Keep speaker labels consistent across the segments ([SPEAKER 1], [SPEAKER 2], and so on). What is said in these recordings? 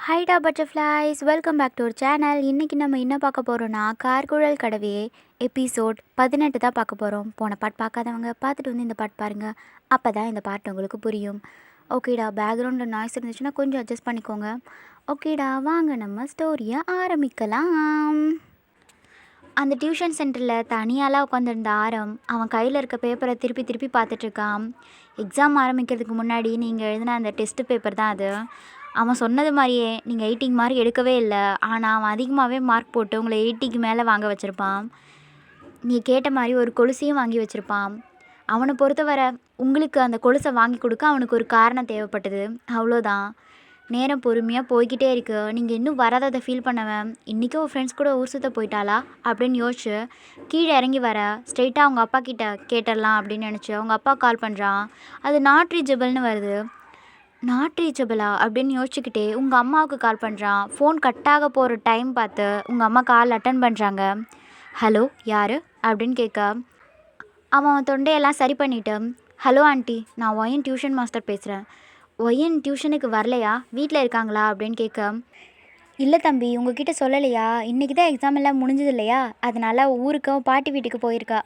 [SPEAKER 1] ஹைடா butterflies welcome back to our channel. இன்றைக்கி நம்ம என்ன பார்க்க போகிறோன்னா கார்குழல் கடவே எபிசோட் 18 தான் பார்க்க போகிறோம். போன பாட் பார்க்காதவங்க பார்த்துட்டு வந்து இந்த பாட் பாருங்கள், அப்போ தான் இந்த பாட்டு உங்களுக்கு புரியும். ஓகேடா, பேக்ரவுண்டில் நாய்ஸ் இருந்துச்சுன்னா கொஞ்சம் அட்ஜஸ்ட் பண்ணிக்கோங்க. ஓகேடா, வாங்க நம்ம ஸ்டோரியை ஆரம்பிக்கலாம். அந்த டியூஷன் சென்டரில் தனியாலாம் உட்காந்துருந்த ஆரம் அவன் கையில் இருக்க பேப்பரை திருப்பி திருப்பி பார்த்துட்ருக்கான். எக்ஸாம் ஆரம்பிக்கிறதுக்கு முன்னாடி நீங்கள் எழுதின அந்த டெஸ்ட்டு பேப்பர் தான் அது. அவன் சொன்னது மாதிரியே நீங்கள் 80 மார்க் எடுக்கவே இல்லை, ஆனால் அவன் அதிகமாகவே மார்க் போட்டு உங்களை 80க்கு மேலே வாங்க வச்சுருப்பான். நீ கேட்ட மாதிரி ஒரு கொலுசையும் வாங்கி வச்சுருப்பான். அவனை பொறுத்தவரை உங்களுக்கு அந்த கொலுசை வாங்கி கொடுக்க அவனுக்கு ஒரு காரணம் தேவைப்பட்டது, அவ்வளோதான். நேரம் பொறுமையாக போய்கிட்டே இருக்கு. நீங்கள் இன்னும் வராததை ஃபீல் பண்ணவன் இன்றைக்கும் உன் ஃப்ரெண்ட்ஸ் கூட ஊர் சுற்ற போயிட்டாளா அப்படின்னு யோசிச்சு கீழே இறங்கி வர ஸ்ட்ரெயிட்டாக அவங்க அப்பா கிட்ட கேட்டுடலாம் அப்படின்னு நினச்சி அவங்க அப்பா கால் பண்ணுறான். அது நாட் ரீச்சபிள்னு வருது. நாட் ரீச்சபிளா அப்படின்னு யோசிச்சுக்கிட்டே உங்கள் அம்மாவுக்கு கால் பண்ணுறான். ஃபோன் கட்டாக போகிற டைம் பார்த்து உங்கள் அம்மா கால் அட்டன் பண்ணுறாங்க. ஹலோ, யார் அப்படின்னு கேட்க அவன் தொண்டையெல்லாம் சரி பண்ணிவிட்டு, ஹலோ ஆண்டி, நான் ஒயன் டியூஷன் மாஸ்டர் பேசுகிறேன். ஒயன் டியூஷனுக்கு வரலையா, வீட்டில் இருக்காங்களா அப்படின்னு கேட்க, இல்லை தம்பி, உங்ககிட்ட சொல்லலையா, இன்றைக்கி தான் எக்ஸாம் எல்லாம் முடிஞ்சது இல்லையா, அதனால் ஊருக்கும் பாட்டி வீட்டுக்கு போயிருக்கா,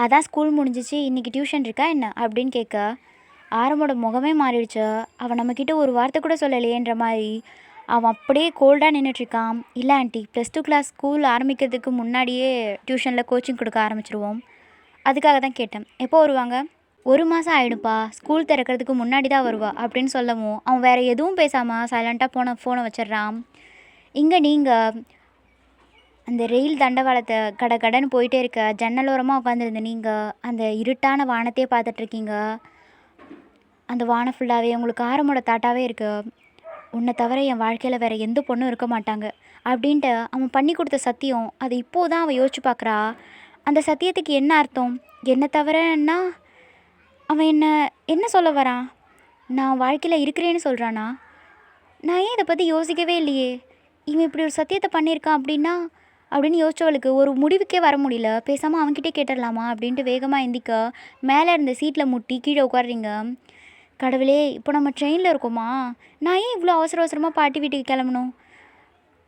[SPEAKER 1] அதான் ஸ்கூல் முடிஞ்சிச்சு, இன்றைக்கி டியூஷன் இருக்கா என்ன அப்படின்னு கேட்க ஆரம்போட முகமே மாறிடுச்சு. அவன் நம்மக்கிட்ட ஒரு வார்த்தை கூட சொல்லலையேன்ற மாதிரி அவன் அப்படியே கோல்டாக நின்றுட்டுருக்கான். இல்லை ஆண்டி, +2 கிளாஸ் ஸ்கூல் ஆரம்பிக்கிறதுக்கு முன்னாடியே டியூஷனில் கோச்சிங் கொடுக்க ஆரம்பிச்சிருவோம், அதுக்காக தான் கேட்டேன். எப்போ வருவாங்க? 1 மாதம் ஆகிடுப்பா, ஸ்கூல் திறக்கிறதுக்கு முன்னாடி தான் வருவா அப்படின்னு சொல்லவும் அவன் வேறு எதுவும் பேசாமல் சைலண்ட்டாக ஃபோனை வச்சிடுறான். இங்கே நீங்கள் அந்த ரெயில் தண்டவாளத்தை கடன்னு போயிட்டே இருக்க ஜன்னலோரமாக உட்காந்துருந்த நீங்கள் அந்த இருட்டான வானத்தையே பார்த்துட்ருக்கீங்க. அந்த வானம் ஃபுல்லாகவே உங்களுக்கு ஆரமோட தாட்டாகவே இருக்குது. உன்னை தவிர என் வாழ்க்கையில் வேறு எந்த பொண்ணும் இருக்க மாட்டாங்க அப்படின்ட்டு அவன் பண்ணி கொடுத்த சத்தியம். அதை இப்போது தான் அவன் யோசிச்சு பார்க்குறா. அந்த சத்தியத்துக்கு என்ன அர்த்தம்? என்னை தவிரன்னா அவன் என்ன சொல்ல வரான்? நான் வாழ்க்கையில் இருக்கிறேன்னு சொல்கிறானா? நான் ஏன் இதை பற்றி யோசிக்கவே இல்லையே. இவன் இப்படி ஒரு சத்தியத்தை பண்ணியிருக்கான் அப்படின்னு யோசிச்சவளுக்கு ஒரு முடிவுக்கே வர முடியல. பேசாமல் அவன்கிட்டே கேட்டுடலாமா அப்படின்ட்டு வேகமாக எந்திக்க மேலே இருந்த சீட்டில் முட்டி கீழே உட்காடுறீங்க. கடவுளே, இப்போ நம்ம ட்ரெயினில் இருக்கோமா? நான் ஏன் இவ்வளோ அவசரமாக பாட்டி வீட்டுக்கு கிளம்பணும்?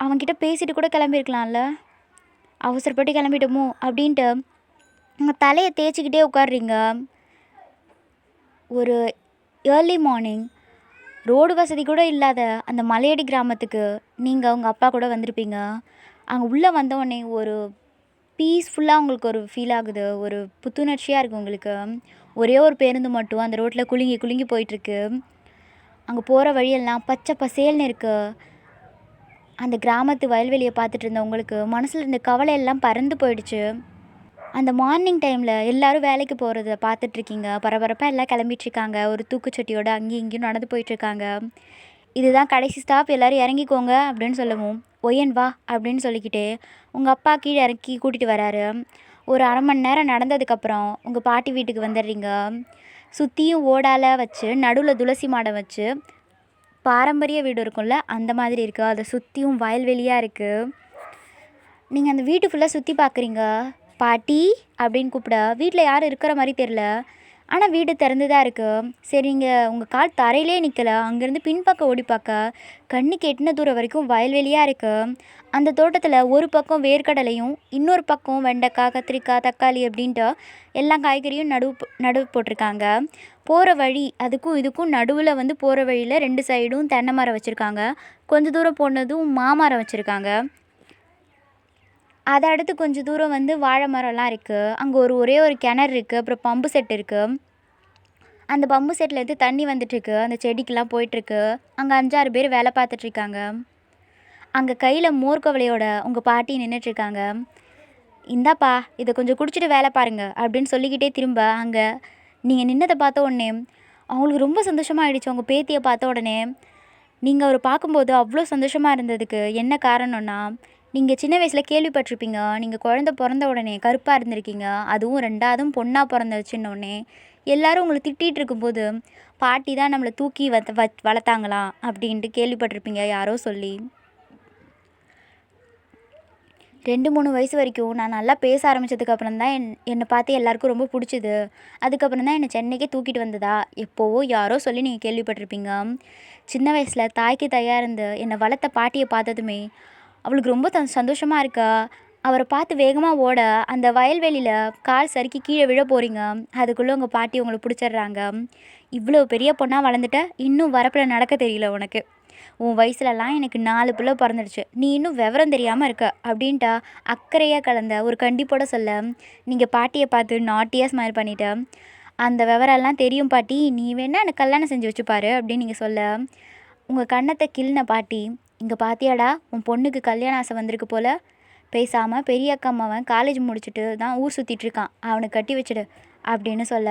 [SPEAKER 1] அவன்கிட்ட பேசிட்டு கூட கிளம்பியிருக்கலாம்ல, அவசரப்பட்டு கிளம்பிட்டோமோ அப்படின்ட்டு உங்கள் தலையை தேய்ச்சிக்கிட்டே உட்காடுறீங்க. ஒரு ஏர்லி மார்னிங் ரோடு வசதி கூட இல்லாத அந்த மலையடி கிராமத்துக்கு நீங்கள் உங்கள் அப்பா கூட வந்திருப்பீங்க. அங்கே உள்ளே வந்தோடனே ஒரு பீஸ்ஃபுல்லாக உங்களுக்கு ஒரு ஃபீல் ஆகுது, ஒரு புத்துணர்ச்சியாக இருக்குது உங்களுக்கு. ஒரே ஒரு பேருந்து மட்டும் அந்த ரோட்டில் குலுங்கி போயிட்டுருக்கு. அங்கே போகிற வழியெல்லாம் பச்சை பசேல்னு இருக்குது. அந்த கிராமத்து வயல்வெளியை பார்த்துட்டு இருந்த உங்களுக்கு மனசில் இருந்த கவலையெல்லாம் பறந்து போயிடுச்சு. அந்த மார்னிங் டைமில் எல்லோரும் வேலைக்கு போகிறத பார்த்துட்ருக்கீங்க. பரபரப்பாக எல்லாம் கிளம்பிட்டுருக்காங்க. ஒரு தூக்குச்சட்டியோட அங்கேயும் இங்கேயும் நடந்து போயிட்டுருக்காங்க. இதுதான் கடைசி ஸ்டாப், எல்லோரும் இறங்கிக்கோங்க அப்படின்னு சொல்லவும் ஒயன் வா அப்படின்னு சொல்லிக்கிட்டே உங்கள் அப்பா கீழே இறக்கி கூட்டிகிட்டு வராரு. ஒரு அரை மணி நேரம் நடந்ததுக்கப்புறம் உங்கள் பாட்டி வீட்டுக்கு வந்துடுறீங்க. சுற்றியும் ஓடால வச்சு நடுவில் துளசி மாடம் வச்சு பாரம்பரிய வீடு இருக்கும்ல அந்த மாதிரி இருக்குது. அதை சுற்றியும் வயல்வெளியாக இருக்குது. நீங்கள் அந்த வீட்டு ஃபுல்லாக சுற்றி பார்க்குறீங்க. பாட்டி அப்படின்னு கூப்பிட வீட்டில் யாரும் இருக்கிற மாதிரி தெரில, ஆனால் வீடு திறந்து தான் இருக்குது. சரி, நீங்கள் உங்கள் கால் தரையிலே நிற்கலை, அங்கேருந்து பின்பக்கம் ஓடி பார்க்க கண்ணுக்கு எட்டின தூரம் வரைக்கும் வயல்வெளியாக இருக்குது. அந்த தோட்டத்தில் ஒரு பக்கம் வேர்க்கடலையும் இன்னொரு பக்கம் வெண்டைக்காய், கத்திரிக்காய், தக்காளி அப்படின்ட்டு எல்லா காய்கறியும் நடுவு போட்டிருக்காங்க. போகிற வழி அதுக்கும் இதுக்கும் நடுவில் போகிற வழியில் 2 சைடும் தென்னை மரம் வச்சுருக்காங்க. கொஞ்சம் தூரம் போனதும் மாமரம் வச்சுருக்காங்க. அதை அடுத்து கொஞ்சம் தூரம் வாழை மரம்லாம் இருக்குது. அங்கே ஒரே ஒரு கிணறு இருக்குது. அப்புறம் பம்பு செட் இருக்குது. அந்த பம்பு செட்லேருந்து தண்ணி வந்துட்டுருக்கு. அந்த செடிக்கெலாம் போயிட்டுருக்கு. அங்கே 5-6 பேர் வேலை பார்த்துட்ருக்காங்க. அங்கே கையில் மோர்கவலையோட உங்கள் பாட்டி நின்றுட்டுருக்காங்க. இந்தாப்பா, இதை கொஞ்சம் குடிச்சிட்டு வேலை பாருங்கள் அப்படின்னு சொல்லிக்கிட்டே திரும்ப அங்கே நீங்கள் நின்னதை பார்த்த உடனே அவங்களுக்கு ரொம்ப சந்தோஷமாக ஆகிடுச்சு. உங்கள் பேத்தியை பார்த்த உடனே நீங்கள் அவரை பார்க்கும்போது அவ்வளோ சந்தோஷமாக இருந்ததுக்கு என்ன காரணம்னா, நீங்கள் சின்ன வயசில் கேள்விப்பட்டிருப்பீங்க, நீங்கள் குழந்தை பிறந்த உடனே கருப்பாக இருந்திருக்கீங்க, அதுவும் 2வதும் பொண்ணாக பிறந்துச்சுன்னொடனே எல்லோரும் உங்களை திட்டிகிட்டு இருக்கும்போது பாட்டி தான் நம்மளை தூக்கி வளர்த்தாங்களாம் அப்படின்ட்டு கேள்விப்பட்டிருப்பீங்க யாரோ சொல்லி. 2-3 வயசு வரைக்கும் நான் நல்லா பேச ஆரம்பித்ததுக்கப்புறம் தான் என்னை பார்த்து எல்லாருக்கும் ரொம்ப பிடிச்சிது. அதுக்கப்புறம் தான் என்னை சென்னைக்கே தூக்கிட்டு வந்ததா எப்போவோ யாரோ சொல்லி நீங்கள் கேள்விப்பட்டிருப்பீங்க. சின்ன வயசில் தாய்க்கு தாயாக இருந்து என்னை வளர்த்த பாட்டியை பார்த்ததுமே அவளுக்கு ரொம்ப சந்தோஷமாக இருக்கா. அவரை பார்த்து வேகமாக ஓட அந்த வயல்வெளியில் கால் சறுக்கி கீழே விழ போகிறீங்க. அதுக்குள்ளே உங்கள் பாட்டி உங்களை பிடிச்சிடுறாங்க. இவ்வளோ பெரிய பொண்ணாக வளர்ந்துட்ட, இன்னும் வரப்பில் நடக்க தெரியல உனக்கு. உன் வயசுலலாம் எனக்கு 4 பிள்ளை பிறந்துடுச்சு, நீ இன்னும் விவரம் தெரியாமல் இருக்க அப்படின்ட்டா அக்கறையாக கலந்த ஒரு கண்டிப்போட சொல்ல, நீங்கள் பாட்டியை பார்த்து நாட்டியாக ஸ்மைல் பண்ணிவிட்டு, அந்த விவரம்லாம் தெரியும் பாட்டி, நீ வேணா எனக்கு கல்யாணம் செஞ்சு வச்சுப்பாரு அப்படின்னு நீங்கள் சொல்ல, உங்கள் கன்னத்தை கிள்ன பாட்டி, இங்கே பாத்தியாடா உன் பொண்ணுக்கு கல்யாண ஆசை வந்திருக்கு போல், பேசாமல் பெரிய அக்கா அம்மாவன் காலேஜ் முடிச்சுட்டு தான் ஊர் சுற்றிட்டுருக்கான், அவனுக்கு கட்டி வச்சுடு அப்படின்னு சொல்ல,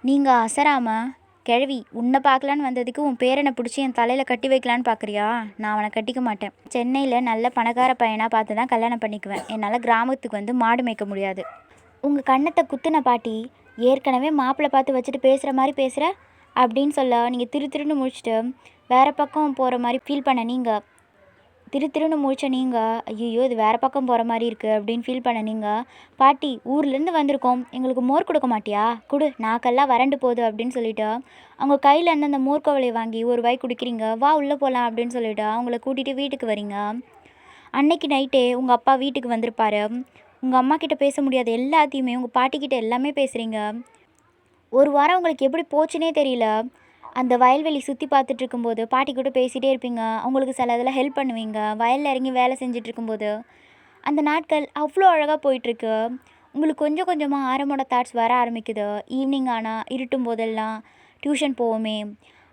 [SPEAKER 1] நீங்கள் அசராமல், கிழவி உன்னை பார்க்கலான்னு வந்ததுக்கு உன் பேரனை பிடிச்சி என் தலையில் கட்டி வைக்கலான்னு பார்க்குறியா? நான் அவனை கட்டிக்க மாட்டேன். சென்னையில் நல்ல பணக்கார பையனாக பார்த்து தான் கல்யாணம் பண்ணிக்குவேன். என்னால் கிராமத்துக்கு வந்து மாடு மேய்க்க முடியாது. உங்கள் கன்னத்தை குத்துன பாட்டி, ஏற்கனவே மாப்பிள்ளை பார்த்து வச்சுட்டு பேசுகிற மாதிரி பேசுகிற அப்படின்னு சொல்ல, நீங்கள் திருன்னு முழிச்சிட்டு வேறு பக்கம் போகிற மாதிரி ஃபீல் பண்ண நீங்கள், திருன்னு முழிச்ச நீங்கள், ஐயோ இது வேறு பக்கம் போகிற மாதிரி இருக்குது அப்படின்னு ஃபீல் பண்ண நீங்கள், பாட்டி ஊர்லேருந்து வந்திருக்கோம், எங்களுக்கு மோர் கொடுக்க மாட்டியா, கொடு நாக்கெல்லாம் வறண்டு போகுது அப்படின்னு சொல்லிவிட்டு அவங்க கையிலேருந்து அந்த மோர்க்கவலையை வாங்கி ஒரு வாய் குடிக்கிறீங்க. வா உள்ளே போகலாம் அப்படின்னு சொல்லிவிட்டு அவங்கள கூட்டிகிட்டு வீட்டுக்கு வரீங்க. அன்னைக்கு நைட்டே உங்கள் அப்பா வீட்டுக்கு வந்திருப்பார். உங்கள் அம்மா கிட்ட பேச முடியாத எல்லாத்தையுமே உங்கள் பாட்டிக்கிட்ட எல்லாமே பேசுகிறீங்க. ஒரு வாரம் உங்களுக்கு எப்படி போச்சுன்னே தெரியல. அந்த வயல்வெளி சுற்றி பார்த்துட்டு இருக்கும்போது பாட்டி கூட பேசிகிட்டே இருப்பீங்க. அவங்களுக்கு சில இதில் ஹெல்ப் பண்ணுவீங்க. வயலில் இறங்கி வேலை செஞ்சுட்டு இருக்கும்போது அந்த நாட்கள் அவ்வளோ அழகாக போயிட்டுருக்கு. உங்களுக்கு கொஞ்சம் கொஞ்சமாக ஆரம்போட தாட்ஸ் வர ஆரம்பிக்குது. ஈவினிங் ஆனால் இருட்டும் போதெல்லாம் டியூஷன் போவோமே,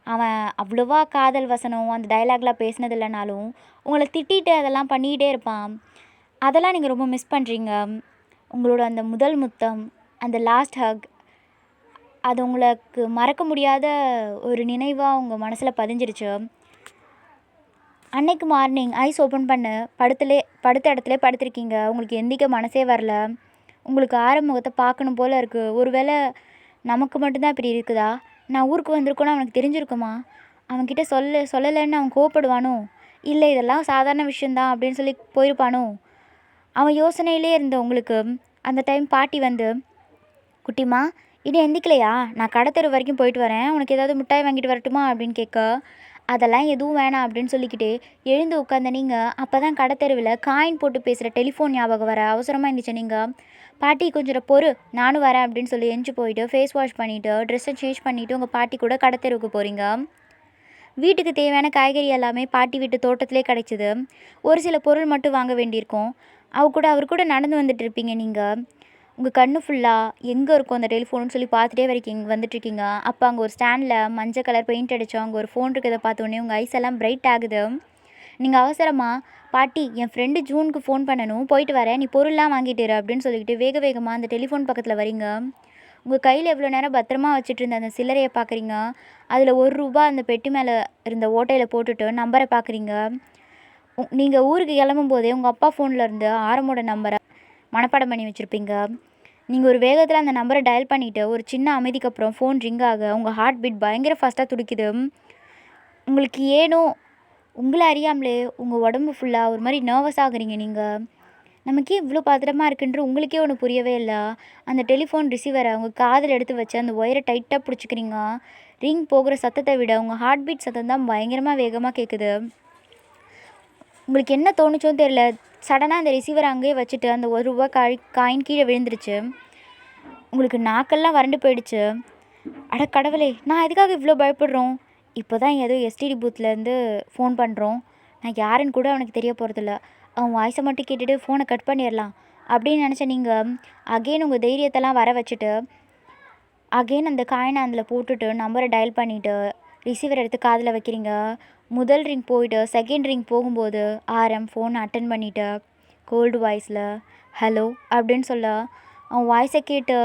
[SPEAKER 1] அவன் அவ்வளோவா காதல் வசனம் அந்த டைலாக்லாம் பேசினது இல்லைனாலும் உங்களை திட்டிட்டு அதெல்லாம் பண்ணிக்கிட்டே இருப்பான். அதெல்லாம் நீங்கள் ரொம்ப மிஸ் பண்ணுறீங்க. உங்களோட அந்த முதல் முத்தம், அந்த லாஸ்ட் ஹக், அது உங்களுக்கு மறக்க முடியாத ஒரு நினைவாக உங்கள் மனசில் பதிஞ்சிருச்சு. அன்னைக்கு மார்னிங் ஐஸ் ஓப்பன் பண்ண படுத்த இடத்துல படுத்திருக்கீங்க. உங்களுக்கு எந்திரிக்க மனசே வரல. உங்களுக்கு ஆரம்பத்தை பார்க்கணும் போல் இருக்குது. ஒருவேளை நமக்கு மட்டும்தான் இப்படி இருக்குதா? நான் ஊருக்கு வந்திருக்கோன்னு அவனுக்கு தெரிஞ்சிருக்குமா? அவன்கிட்ட சொல்லலைன்னு அவன் கோவப்படுவானோ? இல்லை இதெல்லாம் சாதாரண விஷயந்தான் அப்படின்னு சொல்லி போயிருப்பானோ? அவன் யோசனையிலே இருந்த உங்களுக்கு அந்த டைம் பாட்டி வந்து, குட்டிமா இன்னும் எந்திக்கலையா, நான் கடை தெரு வரைக்கும் போயிட்டு வரேன், உனக்கு ஏதாவது மிட்டாய் வாங்கிட்டு வரட்டுமா அப்படின்னு கேட்க, அதெல்லாம் எதுவும் வேணாம் அப்படின்னு சொல்லிக்கிட்டு எழுந்து உட்காந்த நீங்கள் அப்போ தான் கடை தெருவில் காயின் போட்டு பேசுகிற டெலிஃபோன் ஞாபகம் வர அவசரமாக இருந்துச்சு. நீங்கள் பாட்டி கொஞ்சம் பொறு நானும் வரேன் அப்படின்னு சொல்லி எஞ்சி போயிட்டு ஃபேஸ் வாஷ் பண்ணிவிட்டு ட்ரெஸ்ஸை சேஞ்ச் பண்ணிவிட்டு உங்கள் பாட்டி கூட கடை தெருவுக்கு போகிறீங்க. வீட்டுக்கு தேவையான காய்கறி எல்லாமே பாட்டி வீட்டு தோட்டத்திலே கிடைச்சிது. ஒரு சில பொருள் மட்டும் வாங்க வேண்டியிருக்கும். அவர் கூட நடந்து வந்துட்டு இருப்பீங்க. நீங்கள் உங்கள் கண்ணு ஃபுல்லாக எங்கே இருக்கும் அந்த டெலிஃபோன்னு சொல்லி பார்த்துட்டே வந்துட்டுருக்கீங்க. அப்போ அங்கே ஒரு ஸ்டாண்டில் மஞ்சள் கலர் பெயிண்ட் அடித்தோம், அங்கே ஒரு ஃபோன் இருக்கிறத பார்த்தோன்னே உங்கள் ஐஸ் எல்லாம் பிரைட் ஆகுது. நீங்கள் அவசரமாக, பாட்டி என் ஃப்ரெண்டு ஜூனுக்கு ஃபோன் பண்ணணும், போயிட்டு வரேன், நீ பொருள்லாம் வாங்கிட்டுரு அப்படின்னு சொல்லிக்கிட்டு வேக வேகமாக அந்த டெலிஃபோன் பக்கத்தில் வரீங்க. உங்கள் கையில் எவ்வளோ நேரம் பத்திரமா வச்சுட்டு இருந்த அந்த சில்லறையை பார்க்குறீங்க. அதில் ₹1 அந்த பெட்டி மேலே இருந்த ஓட்டையில் போட்டுட்டு நம்பரை பார்க்குறீங்க. நீங்கள் ஊருக்கு கிளம்பும் போதே உங்கள் அப்பா ஃபோனில் இருந்து ஆரமோட நம்பரை மனப்பாடம் பண்ணி வச்சுருப்பீங்க. நீங்கள் ஒரு வேகத்தில் அந்த நம்பரை டயல் பண்ணிவிட்டு ஒரு சின்ன அமைதிக்கு அப்புறம் ஃபோன் ரிங் ஆக உங்கள் ஹார்ட் பீட் பயங்கர ஃபாஸ்ட்டாக துடிக்குது. உங்களுக்கு ஏனோ உங்களை அறியாமலே உங்கள் உடம்பு ஃபுல்லாக ஒரு மாதிரி நர்வஸ் ஆகுறீங்க. நீங்கள் நமக்கே இவ்வளோ பத்திரமா இருக்குன்ற உங்களுக்கே ஒன்று புரியவே இல்லை. அந்த டெலிஃபோன் ரிசீவரை உங்கள் காதில் எடுத்து வச்சு அந்த ஒயரை டைட்டாக பிடிச்சிக்கிறீங்க. ரிங் போகிற சத்தத்தை விட உங்கள் ஹார்ட் பீட் சத்தம் தான் பயங்கரமாக வேகமாக கேட்குது. உங்களுக்கு என்ன தோணுச்சோன்னு தெரியல, சடனாக அந்த ரிசீவரை அங்கேயே வச்சுட்டு அந்த ₹1 காயின் கீழே விழுந்துருச்சு. உங்களுக்கு நாக்கெல்லாம் வறண்டு போயிடுச்சு. அட கடவுளே, நான் எதுக்காக இவ்வளோ பயப்படுறோம்? இப்போ தான் ஏதோ எஸ்டிடி பூத்துலேருந்து ஃபோன் பண்ணுறோம், நான் யாருன்னு கூட அவனுக்கு தெரிய போகிறதில்ல, அவன் வாய்ஸை மட்டும் கேட்டுட்டு ஃபோனை கட் பண்ணிடலாம் அப்படின்னு நினச்ச நீங்கள் அகெயின் உங்கள் தைரியத்தெல்லாம் வர வச்சுட்டு அகெயின் அந்த காயினை அதில் போட்டுட்டு நம்பரை டயல் பண்ணிவிட்டு ரிசீவர் எடுத்து காதில் வைக்கிறீங்க. முதல் ரிங் போயிட்டு செகண்ட் ரிங் போகும்போது ஃபோனை அட்டன் பண்ணிவிட்டு கோல்டு வாய்ஸில் ஹலோ அப்படின்னு சொல்ல, அவன் வாய்ஸை கேட்டு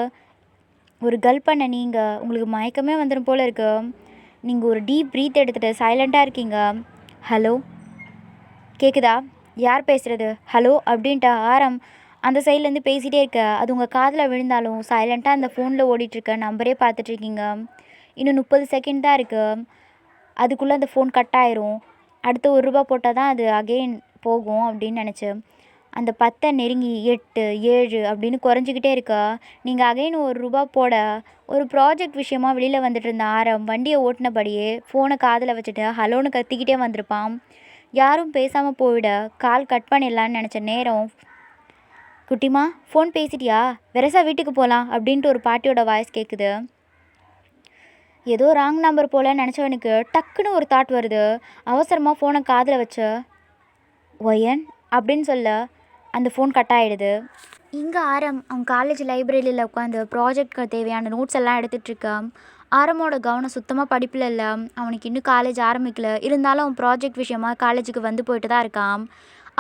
[SPEAKER 1] ஒரு கல்ப் பண்ண நீங்கள் உங்களுக்கு மயக்கமே வந்துடும் போல் இருக்கு. நீங்கள் ஒரு டீப் ப்ரீத் எடுத்துகிட்டு சைலண்ட்டாக இருக்கீங்க. ஹலோ கேட்குதா, யார் பேசுகிறது, ஹலோ அப்படின்ட்டு அந்த சைட்லேருந்து பேசிகிட்டே இருக்க. அது உங்கள் காதில் விழுந்தாலும் சைலண்ட்டாக அந்த ஃபோனில் ஓடிட்டுருக்க நம்பரே பார்த்துட்ருக்கீங்க. இன்னும் 30 செகண்ட் தான் இருக்குது. அதுக்குள்ளே அந்த ஃபோன் கட் ஆயிரும். அடுத்து ₹1 போட்டால் தான் அது அகெயின் போகும் அப்படின்னு நினச்சி அந்த 10 நெருங்கி 8, 7 அப்படின்னு குறைஞ்சிக்கிட்டே இருக்கா. நீங்கள் அகைன் ₹1 போட ஒரு ப்ராஜெக்ட் விஷயமா வெளியில் வந்துட்டு இருந்த ஆரம் வண்டியை ஓட்டினபடியே ஃபோனை காதில் வச்சுட்டு ஹலோன்னு கத்திக்கிட்டே வந்திருப்பான். யாரும் பேசாமல் போயிட கால் கட் பண்ணிடலான்னு நினச்ச நேரம், குட்டிமா ஃபோன் பேசிட்டியா, வெரசா வீட்டுக்கு போகலாம் அப்படின்ட்டு ஒரு பாட்டியோட வாய்ஸ் கேட்குது. ஏதோ ராங் நம்பர் போல் நினச்சவனுக்கு டக்குன்னு ஒரு தாட் வருது. அவசரமாக ஃபோனை காதில் வச்ச ஒயன் அப்படின்னு சொல்ல அந்த ஃபோன் கட் ஆகிடுது. இங்கே ஆரம் அவன் காலேஜ் லைப்ரரியில் உட்காந்து ப்ராஜெக்ட்க்கு தேவையான நோட்ஸ் எல்லாம் எடுத்துகிட்ருக்கான். ஆரமோட கவனம் சுத்தமாக படிப்பில் இல்லை. அவனுக்கு இன்னும் காலேஜ் ஆரம்பிக்கல. இருந்தாலும் அவன் ப்ராஜெக்ட் விஷயமாக காலேஜுக்கு வந்து போயிட்டு தான் இருக்கான்.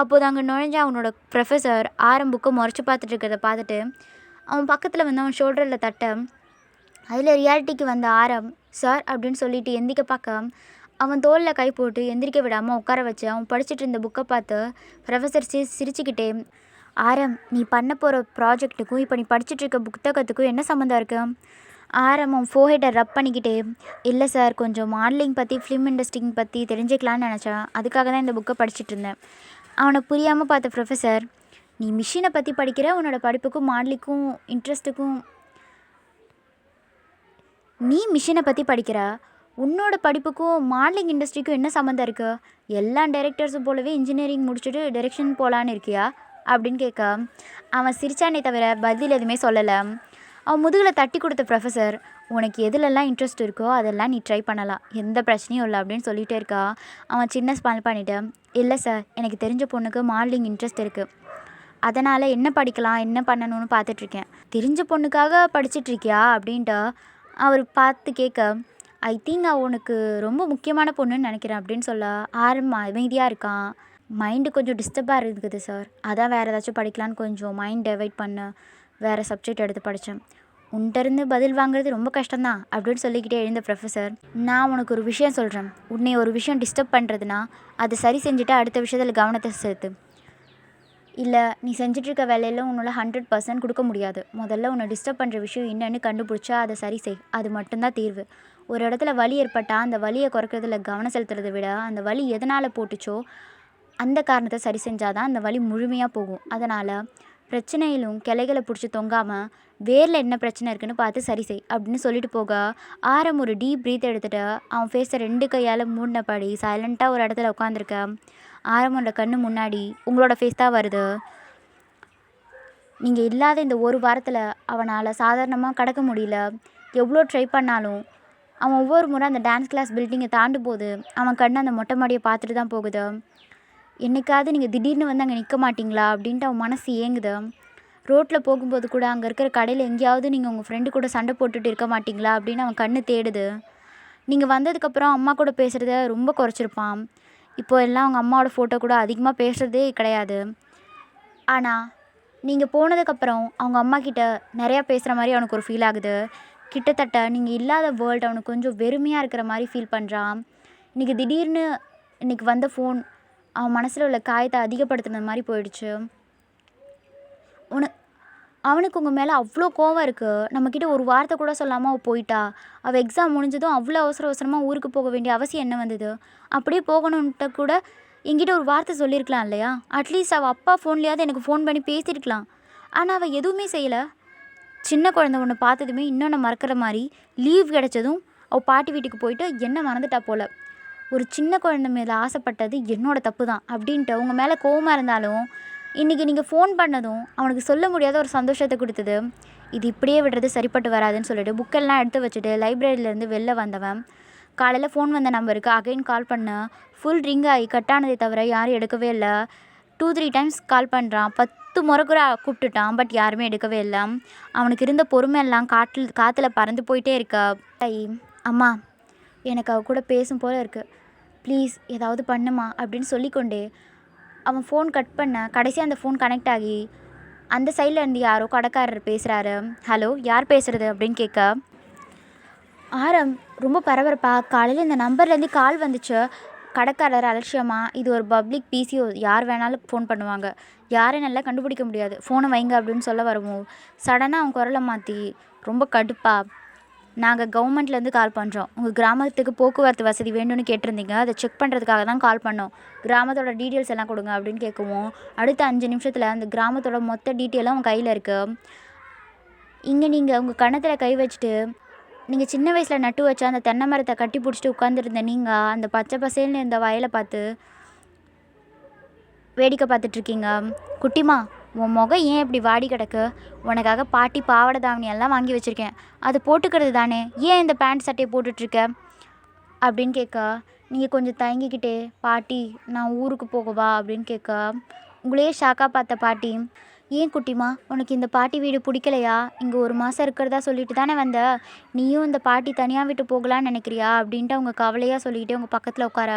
[SPEAKER 1] அப்போது அங்கே நுழைஞ்ச அவனோட ப்ரொஃபஸர் ஆரம் புக்கை முறைச்சி பார்த்துட்டு இருக்கிறத பார்த்துட்டு அவன் பக்கத்தில் வந்து அவன் ஷோல்டரில் தட்ட, அதில் ரியாலிட்டிக்கு வந்த ஆரம் சார் அப்படின்னு சொல்லிட்டு எந்திரிக்க பார்க்க அவன் தோளில் கை போட்டு எந்திரிக்க விடாமல் உட்கார வச்சு அவன் படிச்சுட்டு இருந்த புக்கை பார்த்து ப்ரொஃபஸர் சிரிச்சுக்கிட்டே, ஆரம் நீ பண்ண போகிற ப்ராஜெக்ட்டுக்கும் இப்போ நீ படிச்சுட்டு இருக்க புத்தகத்துக்கும் என்ன சம்மந்தம் இருக்குது? ஆரம் அவன் ஃபோஹெட்டை ரப் பண்ணிக்கிட்டே, இல்லை சார் கொஞ்சம் மாடலிங் பற்றி ஃபிலிம் இண்டஸ்ட்ரிங் பற்றி தெரிஞ்சுக்கலான்னு நினச்சேன், அதுக்காக தான் இந்த புக்கை படிச்சுட்டு இருந்தேன். அவனை புரியாமல் பார்த்த ப்ரொஃபஸர், நீ மிஷினை பற்றி படிக்கிற, உன்னோட படிப்புக்கும் மாடலிங்க்கும் இன்ட்ரெஸ்ட்டுக்கும் நீ மிஷினை பற்றி படிக்கிற, உன்னோட படிப்புக்கும் மாடலிங் இண்டஸ்ட்ரிக்கும் என்ன சம்மந்தம் இருக்குது? எல்லா டைரக்டர்ஸும் போலவே இன்ஜினியரிங் முடிச்சுட்டு டைரெக்ஷன் போகலான்னு இருக்கியா அப்படின்னு கேட்க அவன் சிரிச்சானே தவிர பதில் எதுவுமே சொல்லலை. அவன் முதுகில் தட்டி கொடுத்த ப்ரொஃபஸர், உனக்கு எதுலெல்லாம் இன்ட்ரெஸ்ட் இருக்கோ அதெல்லாம் நீ ட்ரை பண்ணலாம், எந்த பிரச்சனையும் இல்லை அப்படின்னு சொல்லிகிட்டே இருக்கா. அவன் சின்ன ஸ்மைல் பண்ணிவிட்டு, இல்லை சார் எனக்கு தெரிஞ்ச பொண்ணுக்கு மாடலிங் இன்ட்ரெஸ்ட் இருக்குது, அதனால் என்ன படிக்கலாம் என்ன பண்ணணும்னு பார்த்துட்ருக்கேன். தெரிஞ்ச பொண்ணுக்காக படிச்சிட்ருக்கியா அப்படின்ட்டு அவர் பார்த்து கேட்க, ஐ திங்க் உனக்கு ரொம்ப முக்கியமான பொண்ணுன்னு நினைக்கிறேன் அப்படின்னு சொல்ல ஆரம் அமைதியாக இருக்கான். மைண்டு கொஞ்சம் டிஸ்டர்பாக இருக்குது சார், அதான் வேறு ஏதாச்சும் படிக்கலான்னு கொஞ்சம் மைண்ட் டைவர்ட் பண்ண வேறு சப்ஜெக்ட் எடுத்து படித்தேன். உன்கிட்டருந்து பதில் வாங்குறது ரொம்ப கஷ்டம்தான் அப்படின்னு சொல்லிக்கிட்டே எழுந்த ப்ரொஃபஸர், நான் உனக்கு ஒரு விஷயம் சொல்கிறேன், உன்னை ஒரு விஷயம் டிஸ்டர்ப் பண்ணுறதுனா அதை சரி செஞ்சுட்டு அடுத்த விஷயத்தில் கவனத்தை சேர்த்து. இல்லை நீ செஞ்சிட்ருக்க வேலையில் உன்னால் 100% கொடுக்க முடியாது. முதல்ல உன்னை டிஸ்டர்ப் பண்ணுற விஷயம் என்னென்னு கண்டுபிடிச்சா அதை சரி செய், அது மட்டும்தான் தீர்வு. ஒரு இடத்துல வலி ஏற்பட்டால் அந்த வலியை குறைக்கிறதுல கவனம் செலுத்துறதை விட அந்த வலி எதனால் போட்டுச்சோ அந்த காரணத்தை சரி செஞ்சால் தான் அந்த வலி முழுமையாக போகும். அதனால் பிரச்சனையிலும் கிளைகளை பிடிச்சி தொங்காமல் வேரில் என்ன பிரச்சனை இருக்குன்னு பார்த்து சரி செய் அப்படின்னு சொல்லிட்டு போக ஆரம் ஒரு டீப் ப்ரீத் எடுத்துகிட்டு அவன் ஃபேஸை 2 கையால் மூடினபடி சைலண்ட்டாக ஒரு இடத்துல உட்காந்துருக்க. ஆரமோட கண்ணு முன்னாடி உங்களோட ஃபேஸ் தான் வருது. நீங்கள் இல்லாத இந்த ஒரு வாரத்தில் அவனால் சாதாரணமாக கடக்க முடியல. எவ்வளோ ட்ரை பண்ணாலும் அவன் ஒவ்வொரு முறை அந்த டான்ஸ் கிளாஸ் பில்டிங்கை தாண்டும் போது அவன் கண்ணு அந்த மொட்டை மாடியை பார்த்துட்டு தான் போகுது. என்னைக்காவது நீங்கள் திடீர்னு வந்து அங்கே நிற்க மாட்டிங்களா அப்படின்ட்டு அவன் மனசு ஏங்குது. ரோட்டில் போகும்போது கூட அங்கே இருக்கிற கடையில் எங்கேயாவது நீங்கள் உங்கள் ஃப்ரெண்டு கூட சண்டை போட்டுட்டு இருக்க மாட்டிங்களா அப்படின்னு அவன் கண்ணு தேடுது. நீங்கள் வந்ததுக்கப்புறம் அம்மா கூட பேசுகிறத ரொம்ப குறைச்சிருப்பான். இப்போ எல்லாம் அவங்க அம்மாவோட ஃபோட்டோ கூட அதிகமாக பேசுகிறதே கிடையாது. ஆனால் நீங்கள் போனதுக்கப்புறம் அவங்க அம்மா கிட்ட நிறையா பேசுகிற மாதிரி அவனுக்கு ஒரு ஃபீல் ஆகுது. கிட்டத்தட்ட நீங்கள் இல்லாத வேர்ல்டு அவனுக்கு கொஞ்சம் வெறுமையாக இருக்கிற மாதிரி ஃபீல் பண்ணுறான். இன்றைக்கி திடீர்னு இன்றைக்கி வந்த ஃபோன் அவன் மனசில் உள்ள காயத்தை அதிகப்படுத்துன மாதிரி போயிடுச்சு. அவனுக்கு உங்கள் மேலே அவ்வளோ கோவம் இருக்குது. நம்மக்கிட்ட ஒரு வார்த்தை கூட சொல்லாமல் அவள் போயிட்டா. அவள் எக்ஸாம் முடிஞ்சதும் அவ்வளோ அவசரமாக ஊருக்கு போக வேண்டிய அவசியம் என்ன வந்தது? அப்படியே போகணுன்ட்டு கூட என்கிட்ட ஒரு வார்த்தை சொல்லியிருக்கலாம் இல்லையா? அட்லீஸ்ட் அவள் அப்பா ஃபோன்லேயாவது எனக்கு ஃபோன் பண்ணி பேசியிருக்கலாம். ஆனால் அவள் எதுவுமே செய்யலை. சின்ன குழந்தை ஒன்று பார்த்ததுமே இன்னொன்று மறக்கிற மாதிரி லீவ் கிடச்சதும் அவள் பாட்டி வீட்டுக்கு போயிட்டு என்ன மறந்துட்டா போல். ஒரு சின்ன குழந்தை மேலே ஆசைப்பட்டது என்னோடய தப்பு தான் அப்படின்ட்டு உங்கள் மேலே கோவமாக இருந்தாலும் இன்றைக்கி நீங்கள் ஃபோன் பண்ணதும் அவனுக்கு சொல்ல முடியாத ஒரு சந்தோஷத்தை கொடுத்தது. இது இப்படியே விடுறது சரிப்பட்டு வராதுன்னு சொல்லிட்டு புக்கெல்லாம் எடுத்து வச்சுட்டு லைப்ரரியிலேருந்து வெளில வந்தவன் காலையில் ஃபோன் வந்த நம்பருக்கு அகைன் கால் பண்ண ஃபுல் ரிங் ஆகி கட்டானதை தவிர யாரும் எடுக்கவே இல்லை. 2-3 டைம்ஸ் கால் பண்ணுறான். 10 முறை கூட கூப்பிட்டுட்டான். பட் யாருமே எடுக்கவே இல்லை. அவனுக்கு இருந்த பொறுமையெல்லாம் காற்றுல பறந்து போயிட்டே இருக்கா. அம்மா எனக்கு அவ கூட பேசும் போல் இருக்குது, ப்ளீஸ் ஏதாவது பண்ணுமா அப்படின்னு சொல்லிக்கொண்டே அவன் ஃபோன் கட் பண்ண கடைசியாக அந்த ஃபோன் கனெக்ட் ஆகி அந்த சைடில் இருந்து யாரோ கடைக்காரர் பேசுகிறாரு. ஹலோ யார் பேசுகிறது அப்படின்னு கேட்க ஆரம் ரொம்ப பரபரப்பா காலையில் இந்த நம்பர்லேருந்து கால் வந்துச்சு. கடைக்காரர் அலட்சியமாக இது ஒரு பப்ளிக் பிசிஓ, யார் வேணாலும் ஃபோன் பண்ணுவாங்க, யாரையும் நல்லா கண்டுபிடிக்க முடியாது, ஃபோனை வைங்க அப்படின்னு சொல்ல வரவும் சடனாக அவன் குரலை மாற்றி ரொம்ப கடுப்பா, நாங்கள் கவர்மெண்ட்லேருந்து கால் பண்ணுறோம். உங்கள் கிராமத்துக்கு போக்குவரத்து வசதி வேணும்னு கேட்டிருந்தீங்க. அதை செக் பண்ணுறதுக்காக தான் கால் பண்ணோம். கிராமத்தோட டீட்டெயில்ஸ் எல்லாம் கொடுங்க அப்படின்னு கேட்கவும், அடுத்த 5 நிமிஷத்தில் அந்த கிராமத்தோட மொத்த டீட்டெயிலும் உங்கள் கையில் இருக்குது. இங்கே நீங்கள் உங்கள் கன்னத்தில் கை வச்சுட்டு, நீங்கள் சின்ன வயசில் நட்டு வச்ச அந்த தென்னை மரத்தை கட்டி பிடிச்சிட்டு உட்காந்துருந்த நீங்கள் அந்த பச்சை பசேல்னு இந்த வயலை பார்த்து வேடிக்கை பார்த்துட்ருக்கீங்க. குட்டிமா, உன் முகம் ஏன் இப்படி வாடி கிடக்கு? உனக்காக பாட்டி பாவாடை தாவணி எல்லாம் வாங்கி வச்சுருக்கேன், அது போட்டுக்கிறது தானே, ஏன் இந்த பேண்ட் சட்டையை போட்டுட்ருக்க அப்படின்னு கேட்க, நீங்கள் கொஞ்சம் தயங்கிக்கிட்டே, பாட்டி நான் ஊருக்கு போகவா அப்படின்னு கேட்க, உங்களையே ஷாக்காக பார்த்த பாட்டி, ஏன் குட்டிமா, உனக்கு இந்த பாட்டி வீடு பிடிக்கலையா? இங்கே 1 மாதம் இருக்கிறதா சொல்லிட்டு தானே வந்த, நீயும் இந்த பாட்டி தனியாக விட்டு போகலான்னு நினைக்கிறியா அப்படின்ட்டு அவங்க கவலையாக சொல்லிக்கிட்டே உங்கள் பக்கத்தில் உட்கார,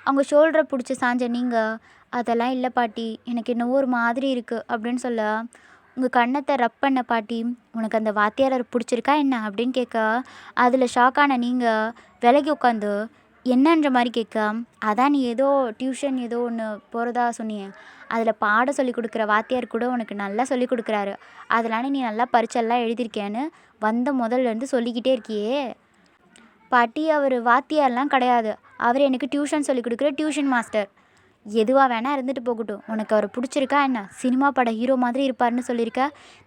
[SPEAKER 1] அவங்க ஷோல்டரை பிடிச்சி சாஞ்ச நீங்கள், அதெல்லாம் இல்லை பாட்டி, எனக்கு என்னவோ ஒரு மாதிரி இருக்குது அப்படின்னு சொல்ல, உங்கள் கன்னத்தை ரப் பண்ண பாட்டி, உனக்கு அந்த வாத்தியாரை பிடிச்சிருக்கா என்ன அப்படின்னு கேட்க, அதில் ஷாக்கான நீங்கள் விலகி உட்காந்து என்னன்ற மாதிரி கேட்க, அதான் நீ ஏதோ டியூஷன் ஏதோ ஒன்று போகிறதா சொன்னியே, அதில் பாடம் சொல்லி கொடுக்குற வாத்தியார் கூட உனக்கு நல்லா சொல்லி கொடுக்குறாரு, அதனால நீ நல்லா பரீட்சைலாம் எழுதியிருக்கேன்னு வந்த முதல்லேருந்து சொல்லிக்கிட்டே இருக்கியே. பாட்டி, அவர் வாத்தியார்லாம் கிடையாது, அவர் எனக்கு டியூஷன் சொல்லி கொடுக்குற டியூஷன் மாஸ்டர். எதுவாக வேணால் இருந்துட்டு போகட்டும், உனக்கு அவர் பிடிச்சிருக்கா என்ன? சினிமா பட ஹீரோ மாதிரி இருப்பார்னு சொல்லியிருக்க,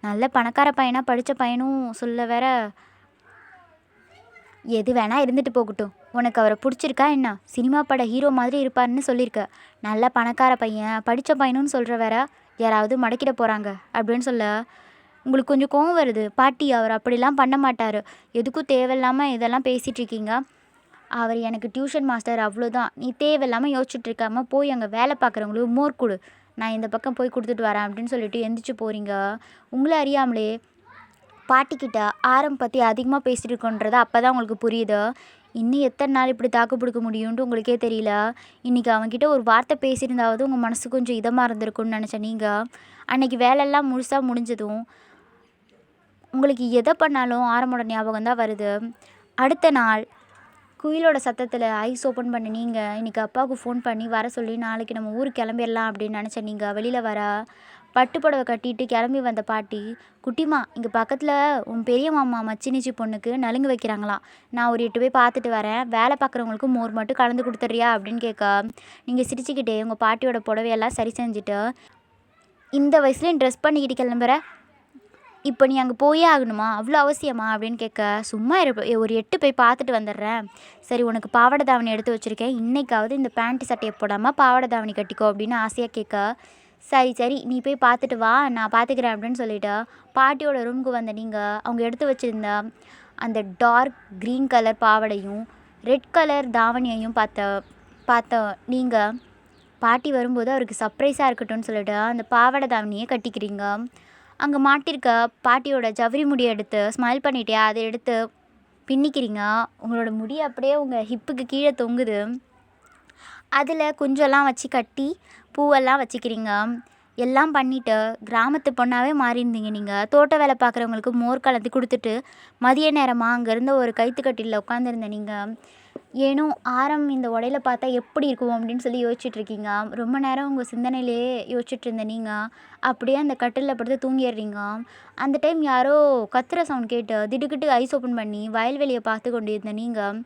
[SPEAKER 1] நல்ல பணக்கார பையனாக படித்த பையனும் சொல்ல வேற, எது வேணால் இருந்துட்டு போகட்டும், உனக்கு அவரை பிடிச்சிருக்கா என்ன? சினிமா பட ஹீரோ மாதிரி இருப்பார்னு சொல்லியிருக்க, நல்ல பணக்கார பையன் படித்த பையனுன்னு சொல்கிற வேற, யாராவது மடக்கிட போகிறாங்க அப்படின்னு சொல்ல, உங்களுக்கு கொஞ்சம் கோவம் வருது. பாட்டி, அவர் அப்படிலாம் பண்ண மாட்டார், எதுக்கும் தேவையில்லாமல் இதெல்லாம் பேசிகிட்டு இருக்கீங்க, அவர் எனக்கு டியூஷன் மாஸ்டர் அவ்வளோதான், நீ தேவையில்லாமல் யோசிச்சுட்ருக்காம போய் அங்கே வேலை பார்க்குறவங்களுக்கு மோர் கொடு, நான் இந்த பக்கம் போய் கொடுத்துட்டு வரேன் அப்படின்னு சொல்லிட்டு எந்திரிச்சு போகிறீங்க. உங்களை அறியாமலே பாட்டிக்கிட்ட ஆரம் பற்றி அதிகமாக பேசிகிட்டு இருக்கோன்றது அப்போ தான் உங்களுக்கு புரியுது. இன்னும் எத்தனை நாள் இப்படி தாக்கு பிடிக்க முடியும்ன்ட்டு உங்களுக்கே தெரியல. இன்றைக்கி அவங்ககிட்ட ஒரு வார்த்தை பேசியிருந்தாவது உங்கள் மனசு கொஞ்சம் இதமாக இருந்திருக்குன்னு நினச்சேன். நீங்கள் அன்றைக்கி வேலையெல்லாம் முழுசாக முடிஞ்சதும் உங்களுக்கு எதை பண்ணாலும் ஆரமோட ஞாபகம் தான் வருது. அடுத்த நாள் குயிலோட சத்தத்தில் ஐஸ் ஓப்பன் பண்ணி நீங்கள் இன்றைக்கி அப்பாவுக்கு ஃபோன் பண்ணி வர சொல்லி நாளைக்கு நம்ம ஊருக்கு கிளம்பிடலாம் அப்படின்னு நினச்சேன். நீங்கள் வெளியில் வர பட்டு புடவை கட்டிட்டு கிளம்பி வந்த பாட்டி, குட்டிமா, இங்கே பக்கத்தில் உன் பெரிய மாமா மச்சினிச்சி பொண்ணுக்கு நலுங்கு வைக்கிறாங்களாம், நான் ஒரு 8 போய் பார்த்துட்டு வரேன், வேலை பார்க்குறவங்களுக்கு மோர் மட்டும் கலந்து கொடுத்துட்றியா அப்படின்னு கேட்க, நீங்கள் சிரிச்சுக்கிட்டே உங்கள் பாட்டியோட புடவையெல்லாம் சரி செஞ்சுட்டு, இந்த வயசுலேயும் ட்ரெஸ் பண்ணிக்கிட்டு கிளம்புற, இப்போ நீ அங்கே போயே ஆகணுமா, அவ்வளோ அவசியமா அப்படின்னு கேட்க, சும்மா ஒரு 8 போய் பார்த்துட்டு வந்துடுறேன், சரி உனக்கு பாவாடை தாவணி எடுத்து வச்சுருக்கேன், இன்றைக்காவது இந்த பேண்ட் சட்டையை போடாமல் பாவாடை தாவணி கட்டிக்கோ அப்படின்னு ஆசையாக கேட்க, சரி சரி நீ போய் பார்த்துட்டு வா, நான் பார்த்துக்கிறேன் அப்படின்னு சொல்லிவிட்டு பாட்டியோட ரூமுக்கு வந்த நீங்கள் அவங்க எடுத்து வச்சுருந்த அந்த டார்க் க்ரீன் கலர் பாவாடையும் ரெட் கலர் தாவணியையும் பார்த்த நீங்கள் பாட்டி வரும்போது அவருக்கு சர்ப்ரைஸாக இருக்கட்டும்னு சொல்லிட்டு அந்த பாவாடை தாவணியை கட்டிக்கிறீங்க. அங்கே மாட்டிருக்க பாட்டியோட ஜவுரி முடியை எடுத்து ஸ்மைல் பண்ணிட்டே அதை எடுத்து பின்னிக்கிறீங்க. உங்களோட முடி அப்படியே உங்கள் ஹிப்புக்கு கீழே தொங்குது, அதில் கொஞ்சம்லாம் வச்சு கட்டி பூவெல்லாம் வச்சுக்கிறீங்க. எல்லாம் பண்ணிவிட்டு கிராமத்து பொண்ணாகவே மாறியிருந்தீங்க. நீங்கள் தோட்ட வேலை பார்க்குறவங்களுக்கு மோர் கலந்து கொடுத்துட்டு மதிய நேரமாக அங்கேருந்து ஒரு கைத்துக்கட்டிலில் உட்காந்துருந்த நீங்கள் ஏனோ ஆரம் இந்த உடையில பார்த்தா எப்படி இருக்கும் அப்படின்னு சொல்லி யோசிச்சுட்ருக்கீங்க. ரொம்ப நேரம் உங்கள் சிந்தனையிலே யோசிச்சுட்டு இருந்த நீங்கள் அப்படியே அந்த கட்டிலில் படுத்து தூங்கிடுறீங்க. அந்த டைம் யாரோ கத்துற சவுண்ட் கேட்டு திடுக்கிட்டு ஐஸ் ஓப்பன் பண்ணி வயல்வெளியை பார்த்து கொண்டு இருந்த நீங்கள்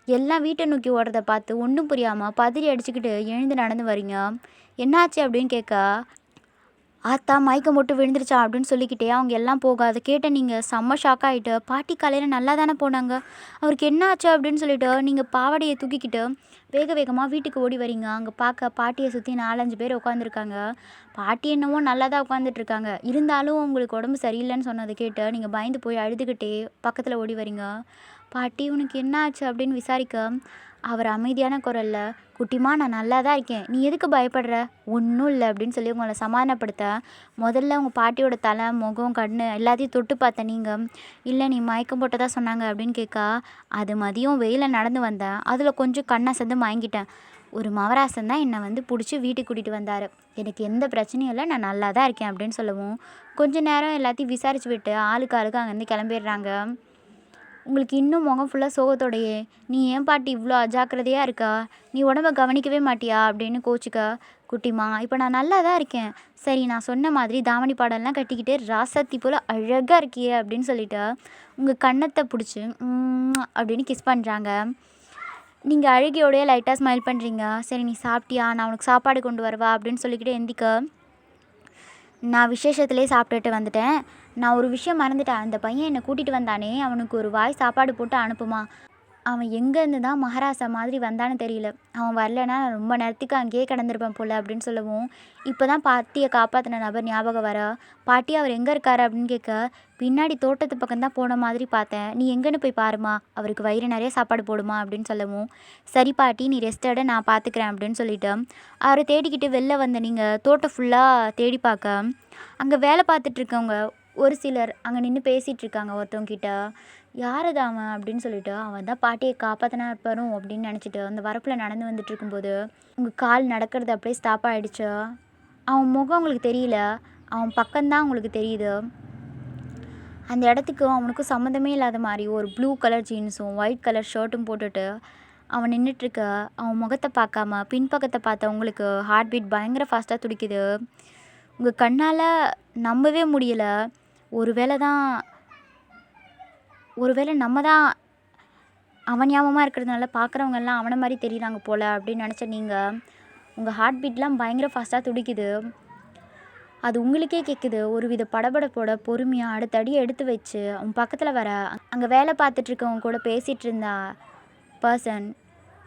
[SPEAKER 1] எல்லாம் வீட்டை நோக்கி ஓடுறத பார்த்து ஒன்றும் புரியாமல் பதறி அடிச்சுக்கிட்டு எழுந்து நடந்து வரீங்க. என்னாச்சு அப்படின்னு கேட்க, ஆத்தா மயக்கம் போட்டு விழுந்துருச்சா அப்படின்னு சொல்லிக்கிட்டே அவங்க எல்லாம் போக அதை கேட்ட நீங்கள் செம்ம ஷாக் ஆகிட்டு, பாட்டி காலையில் நல்லா தானே போனாங்க, அவருக்கு என்ன ஆச்சு அப்படின்னு சொல்லிட்டு நீங்கள் பாவாடையை தூக்கிக்கிட்டு வேக வேகமாக வீட்டுக்கு ஓடி வரீங்க. அங்கே பார்க்க பாட்டியை சுற்றி 4-5 பேர் உட்காந்துருக்காங்க. பாட்டி என்னவோ நல்லா தான் உட்காந்துட்ருக்காங்க, இருந்தாலும் உங்களுக்கு உடம்பு சரியில்லைன்னு சொன்னதை கேட்டு நீங்கள் பயந்து போய் அழுதுகிட்டே பக்கத்தில் ஓடி வரீங்க. பாட்டி உனக்கு என்ன ஆச்சு அப்படின்னு விசாரிக்க, அவர் அமைதியான குரலில், குட்டிமா நான் நல்லா தான் இருக்கேன், நீ எதுக்கு பயப்படுற, ஒன்றும் இல்லை அப்படின்னு சொல்லி உங்களை சமாதானப்படுத்த, முதல்ல உங்கள் பாட்டியோட தலை முகம் கண் எல்லாத்தையும் தொட்டு பார்த்த நீங்கள், இல்லை நீ மயக்கம் போட்டதாக சொன்னாங்க அப்படின்னு கேட்க, அது மதியம் வெயிலில் நடந்து வந்தேன், அதில் கொஞ்சம் கண்ணசந்து மயங்கிட்டேன், ஒரு மவராசன் தான் என்னை பிடிச்சி வீட்டுக்கு கூட்டிகிட்டு வந்தார், எனக்கு எந்த பிரச்சனையும் இல்லை, நான் நல்லா தான் இருக்கேன் அப்படின்னு சொல்லவும் கொஞ்ச நேரம் எல்லாத்தையும் விசாரித்து விட்டு ஆளுக்கு அங்கேருந்து கிளம்பிடுறாங்க. உங்களுக்கு இன்னும் முகம் ஃபுல்லாக சோகத்தோடையே, "நீ ஏன் பாட்டி இவ்வளோ அஜாக்கிரதையாக இருக்கா? நீ உடம்ப கவனிக்கவே மாட்டியா?" அப்படின்னு கோச்சிக்க. "குட்டிமா, இப்போ நான் நல்லா தான் இருக்கேன். சரி, நான் சொன்ன மாதிரி தாவணி பாடம்லாம் கட்டிக்கிட்டு ராசாத்தி போல் அழகாக இருக்கியே" அப்படின்னு சொல்லிட்டு உங்கள் கன்னத்தை பிடிச்சி அப்படின்னு கிஸ் பண்ணுறாங்க. நீங்கள் அழுகையோடையே லைட்டாக ஸ்மைல் பண்ணுறீங்க. "சரி, நீ சாப்பிட்டியா? நான் உனக்கு சாப்பாடு கொண்டு வரவா?" அப்படின்னு சொல்லிக்கிட்டு எந்திக்க. "நான் விசேஷத்துலேயே சாப்பிட்டுட்டு வந்துட்டேன். நான் ஒரு விஷயம் மறந்துட்டேன். அந்த பையன் என்னை கூட்டிகிட்டு வந்தானே, அவனுக்கு ஒரு வாய் சாப்பாடு போட்டு அனுப்புமா. அவன் எங்கேருந்து தான் மகாராசா மாதிரி வந்தான்னு தெரியல. அவன் வரலன்னா நான் ரொம்ப நேரத்துக்கு அங்கேயே கிடந்திருப்பேன் போல்" அப்படின்னு சொல்லவும், இப்போ தான் பாட்டியை காப்பாற்றின நபர் ஞாபகம் வர, "பாட்டி, அவர் எங்கே இருக்காரு?" அப்படின்னு கேட்க, "பின்னாடி தோட்டத்து பக்கம் தான் போன மாதிரி பார்த்தேன். நீ எங்கேன்னு போய் பாருமா. அவருக்கு வயிறு நிறைய சாப்பாடு போடுமா" அப்படின்னு சொல்லவும், "சரி பாட்டி, நீ ரெஸ்ட் எடு, நான் பார்த்துக்கிறேன்" அப்படின்னு சொல்லிட்டு அவரை தேடிக்கிட்டு வெளில வந்த நீங்கள் தோட்டம் ஃபுல்லாக தேடி பார்க்க, அங்கே வேலை பார்த்துட்ருக்கவங்க ஒரு சிலர் அங்கே நின்று பேசிகிட்டு இருக்காங்க ஒருத்தவங்க கிட்ட. "யார் அது அவன்?" அப்படின்னு சொல்லிட்டு, "அவன் தான் பாட்டியை காப்பாற்றினா இருப்பாரும்" அப்படின்னு நினச்சிட்டு அந்த வரப்பில் நடந்து வந்துட்டு இருக்கும்போது உங்கள் கால் நடக்கிறது அப்படியே ஸ்டாப் ஆகிடுச்சு. அவன் முகம் உங்களுக்கு தெரியல, அவன் பக்கம்தான் உங்களுக்கு தெரியுது. அந்த இடத்துக்கும் அவனுக்கும் சம்மந்தமே இல்லாத மாதிரி ஒரு ப்ளூ கலர் ஜீன்ஸும் ஒயிட் கலர் ஷர்ட்டும் போட்டுட்டு அவன் நின்றுட்டுருக்க. அவன் முகத்தை பார்க்காம பின்பக்கத்தை பார்த்த உங்களுக்கு ஹார்ட் பீட் பயங்கர ஃபாஸ்ட்டாக துடிக்குது. உங்கள் கண்ணால் நம்பவே முடியல. ஒருவேளை நம்ம தான் அவன் ஞாபகமாக இருக்கிறதுனால பார்க்குறவங்கெல்லாம் அவனை மாதிரி தெரியுறாங்க போல் அப்படின்னு நினச்ச நீங்கள், உங்கள் ஹார்ட் பீட்லாம் பயங்கர ஃபாஸ்ட்டாக துடிக்குது. அது உங்களுக்கே கேட்குது. ஒரு வித படபடப்போட பொறுமையாக அடுத்த அடியை எடுத்து வச்சு அவன் பக்கத்தில் வர, அங்கே வேலை பார்த்துட்ருக்கவங்க கூட பேசிகிட்டு இருந்தா பர்சன்,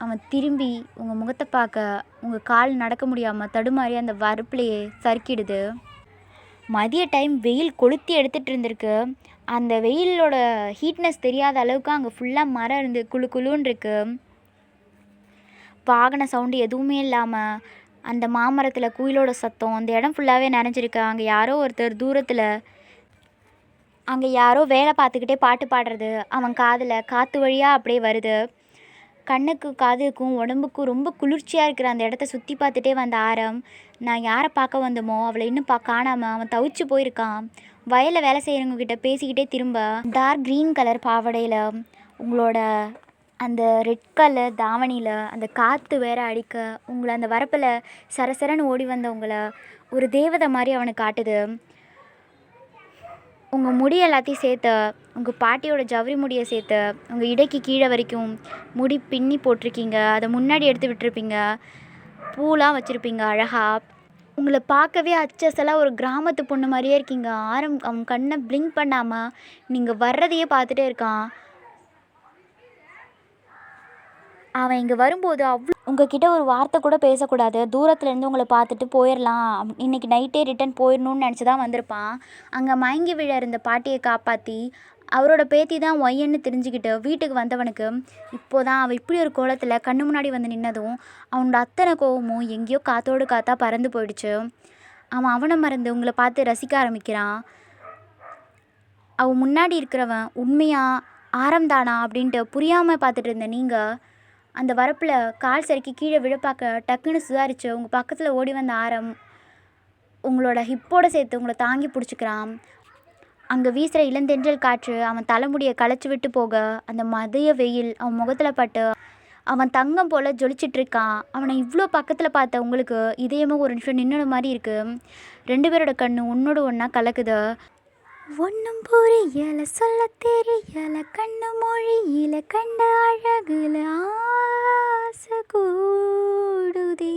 [SPEAKER 1] அவன் திரும்பி உங்கள் முகத்தை பார்க்க உங்கள் கால் நடக்க முடியாமல் தடுமாறி அந்த வரப்புலையே சறுக்கிடுது. மதிய டைம் வெயில் கொளுத்தி எடுத்துகிட்டு இருந்திருக்கு. அந்த வெயிலோட ஹீட்னஸ் தெரியாத அளவுக்கு அங்கே ஃபுல்லாக மரம் இருந்து குளு குளுன்னு இருக்கு. வாகன சவுண்டு எதுவுமே இல்லாமல் அந்த மாமரத்தில் குயிலோட சத்தம், அந்த இடம் ஃபுல்லாகவே நிறைஞ்சிருக்கு. அங்கே யாரோ வேலை பார்த்துக்கிட்டே பாட்டு பாடுறது அவன் காதில் காற்று வழியாக அப்படியே வருது. கண்ணுக்கு காதுக்கும் உடம்புக்கும் ரொம்ப குளிர்ச்சியாக இருக்கிற அந்த இடத்த சுற்றி பார்த்துட்டே வந்த ஆரம், நான் யாரை பார்க்க வந்தோமோ அவளை இன்னும் காணாமல் அவன் தவிச்சு போயிருக்கான். வயலில் வேலை செய்கிறவங்க கிட்ட பேசிக்கிட்டே திரும்ப டார்க் க்ரீன் கலர் பாவடையில் உங்களோட அந்த ரெட் கலர் தாவணியில் அந்த காற்று வேற அடிக்க உங்களை அந்த வரப்பில் சரசரன்னு ஓடி வந்தவங்கள ஒரு தேவதை மாதிரி அவனுக்கு காட்டுது. உங்கள் முடி எல்லாத்தையும் சேர்த்து, உங்கள் பாட்டியோட ஜவுரி முடியை சேர்த்து, உங்கள் இடைக்கு கீழே வரைக்கும் முடி பின்னி போட்டிருக்கீங்க. அதை முன்னாடி எடுத்து விட்டுருப்பீங்க. பூலாம் வச்சுருப்பீங்க அழகாக. உங்களை பார்க்கவே அச்சசலாக ஒரு கிராமத்து பொண்ணு மாதிரியே இருக்கீங்க. அவன் கண்ணை பிளிங்க் பண்ணாமல் நீங்கள் வர்றதையே பார்த்துட்டே இருக்கான். அவன் இங்கே வரும்போது உங்ககிட்ட ஒரு வார்த்தை கூட பேசக்கூடாது. தூரத்துலேருந்து உங்களை பார்த்துட்டு போயிடலாம், இன்றைக்கி நைட்டே ரிட்டன் போயிடணும்னு நினச்சி தான் வந்திருப்பான். அங்கே மயங்கி விழ இருந்த பாட்டியை காப்பாற்றி அவரோட பேத்தி தான் ஒய்யன்னு தெரிஞ்சுக்கிட்டு வீட்டுக்கு வந்தவனுக்கு இப்போதான் அவள் இப்படி ஒரு கோலத்தில் கண்ணு முன்னாடி வந்து நின்னதும் அவனோட அத்தனை கோவமும் எங்கேயோ காற்றோடு காற்றா பறந்து போயிடுச்சு. அவனை மறந்து உங்களை பார்த்து ரசிக்க ஆரம்பிக்கிறான். அவன் முன்னாடி இருக்கிறவன் உண்மையாக ஆரம்தானா அப்படின்ட்டு புரியாமல் பார்த்துட்டு இருந்த நீங்கள் அந்த வரப்பில் கால் சறுக்கி கீழே விழப்பாக்க டக்குன்னு சுதாரிச்சு உங்கள் பக்கத்தில் ஓடி வந்த ஆரம் உங்களோட ஹிப்போடு சேர்த்து உங்களை தாங்கி பிடிச்சிக்கிறான். அங்கே வீசுகிற இளந்தென்றல் காற்று அவன் தலைமுடியை களைச்சி விட்டு போக, அந்த மதிய வெயில் அவன் முகத்தில் பட்டு அவன் தங்கம் போல் ஜொலிச்சிட்ருக்கான். அவனை இவ்வளோ பக்கத்தில் பார்த்த உங்களுக்கு இதயமும் ஒரு நிமிஷம் நின்னோட மாதிரி இருக்குது. 2 பேரோட கண்ணு ஒன்றோடு ஒன்றா கலக்குது. ஒன்றும் புரியல, சொல்ல தெரியல, கண்ணு மொழியில கண்ட அழகுல ஆசை கூடுதே.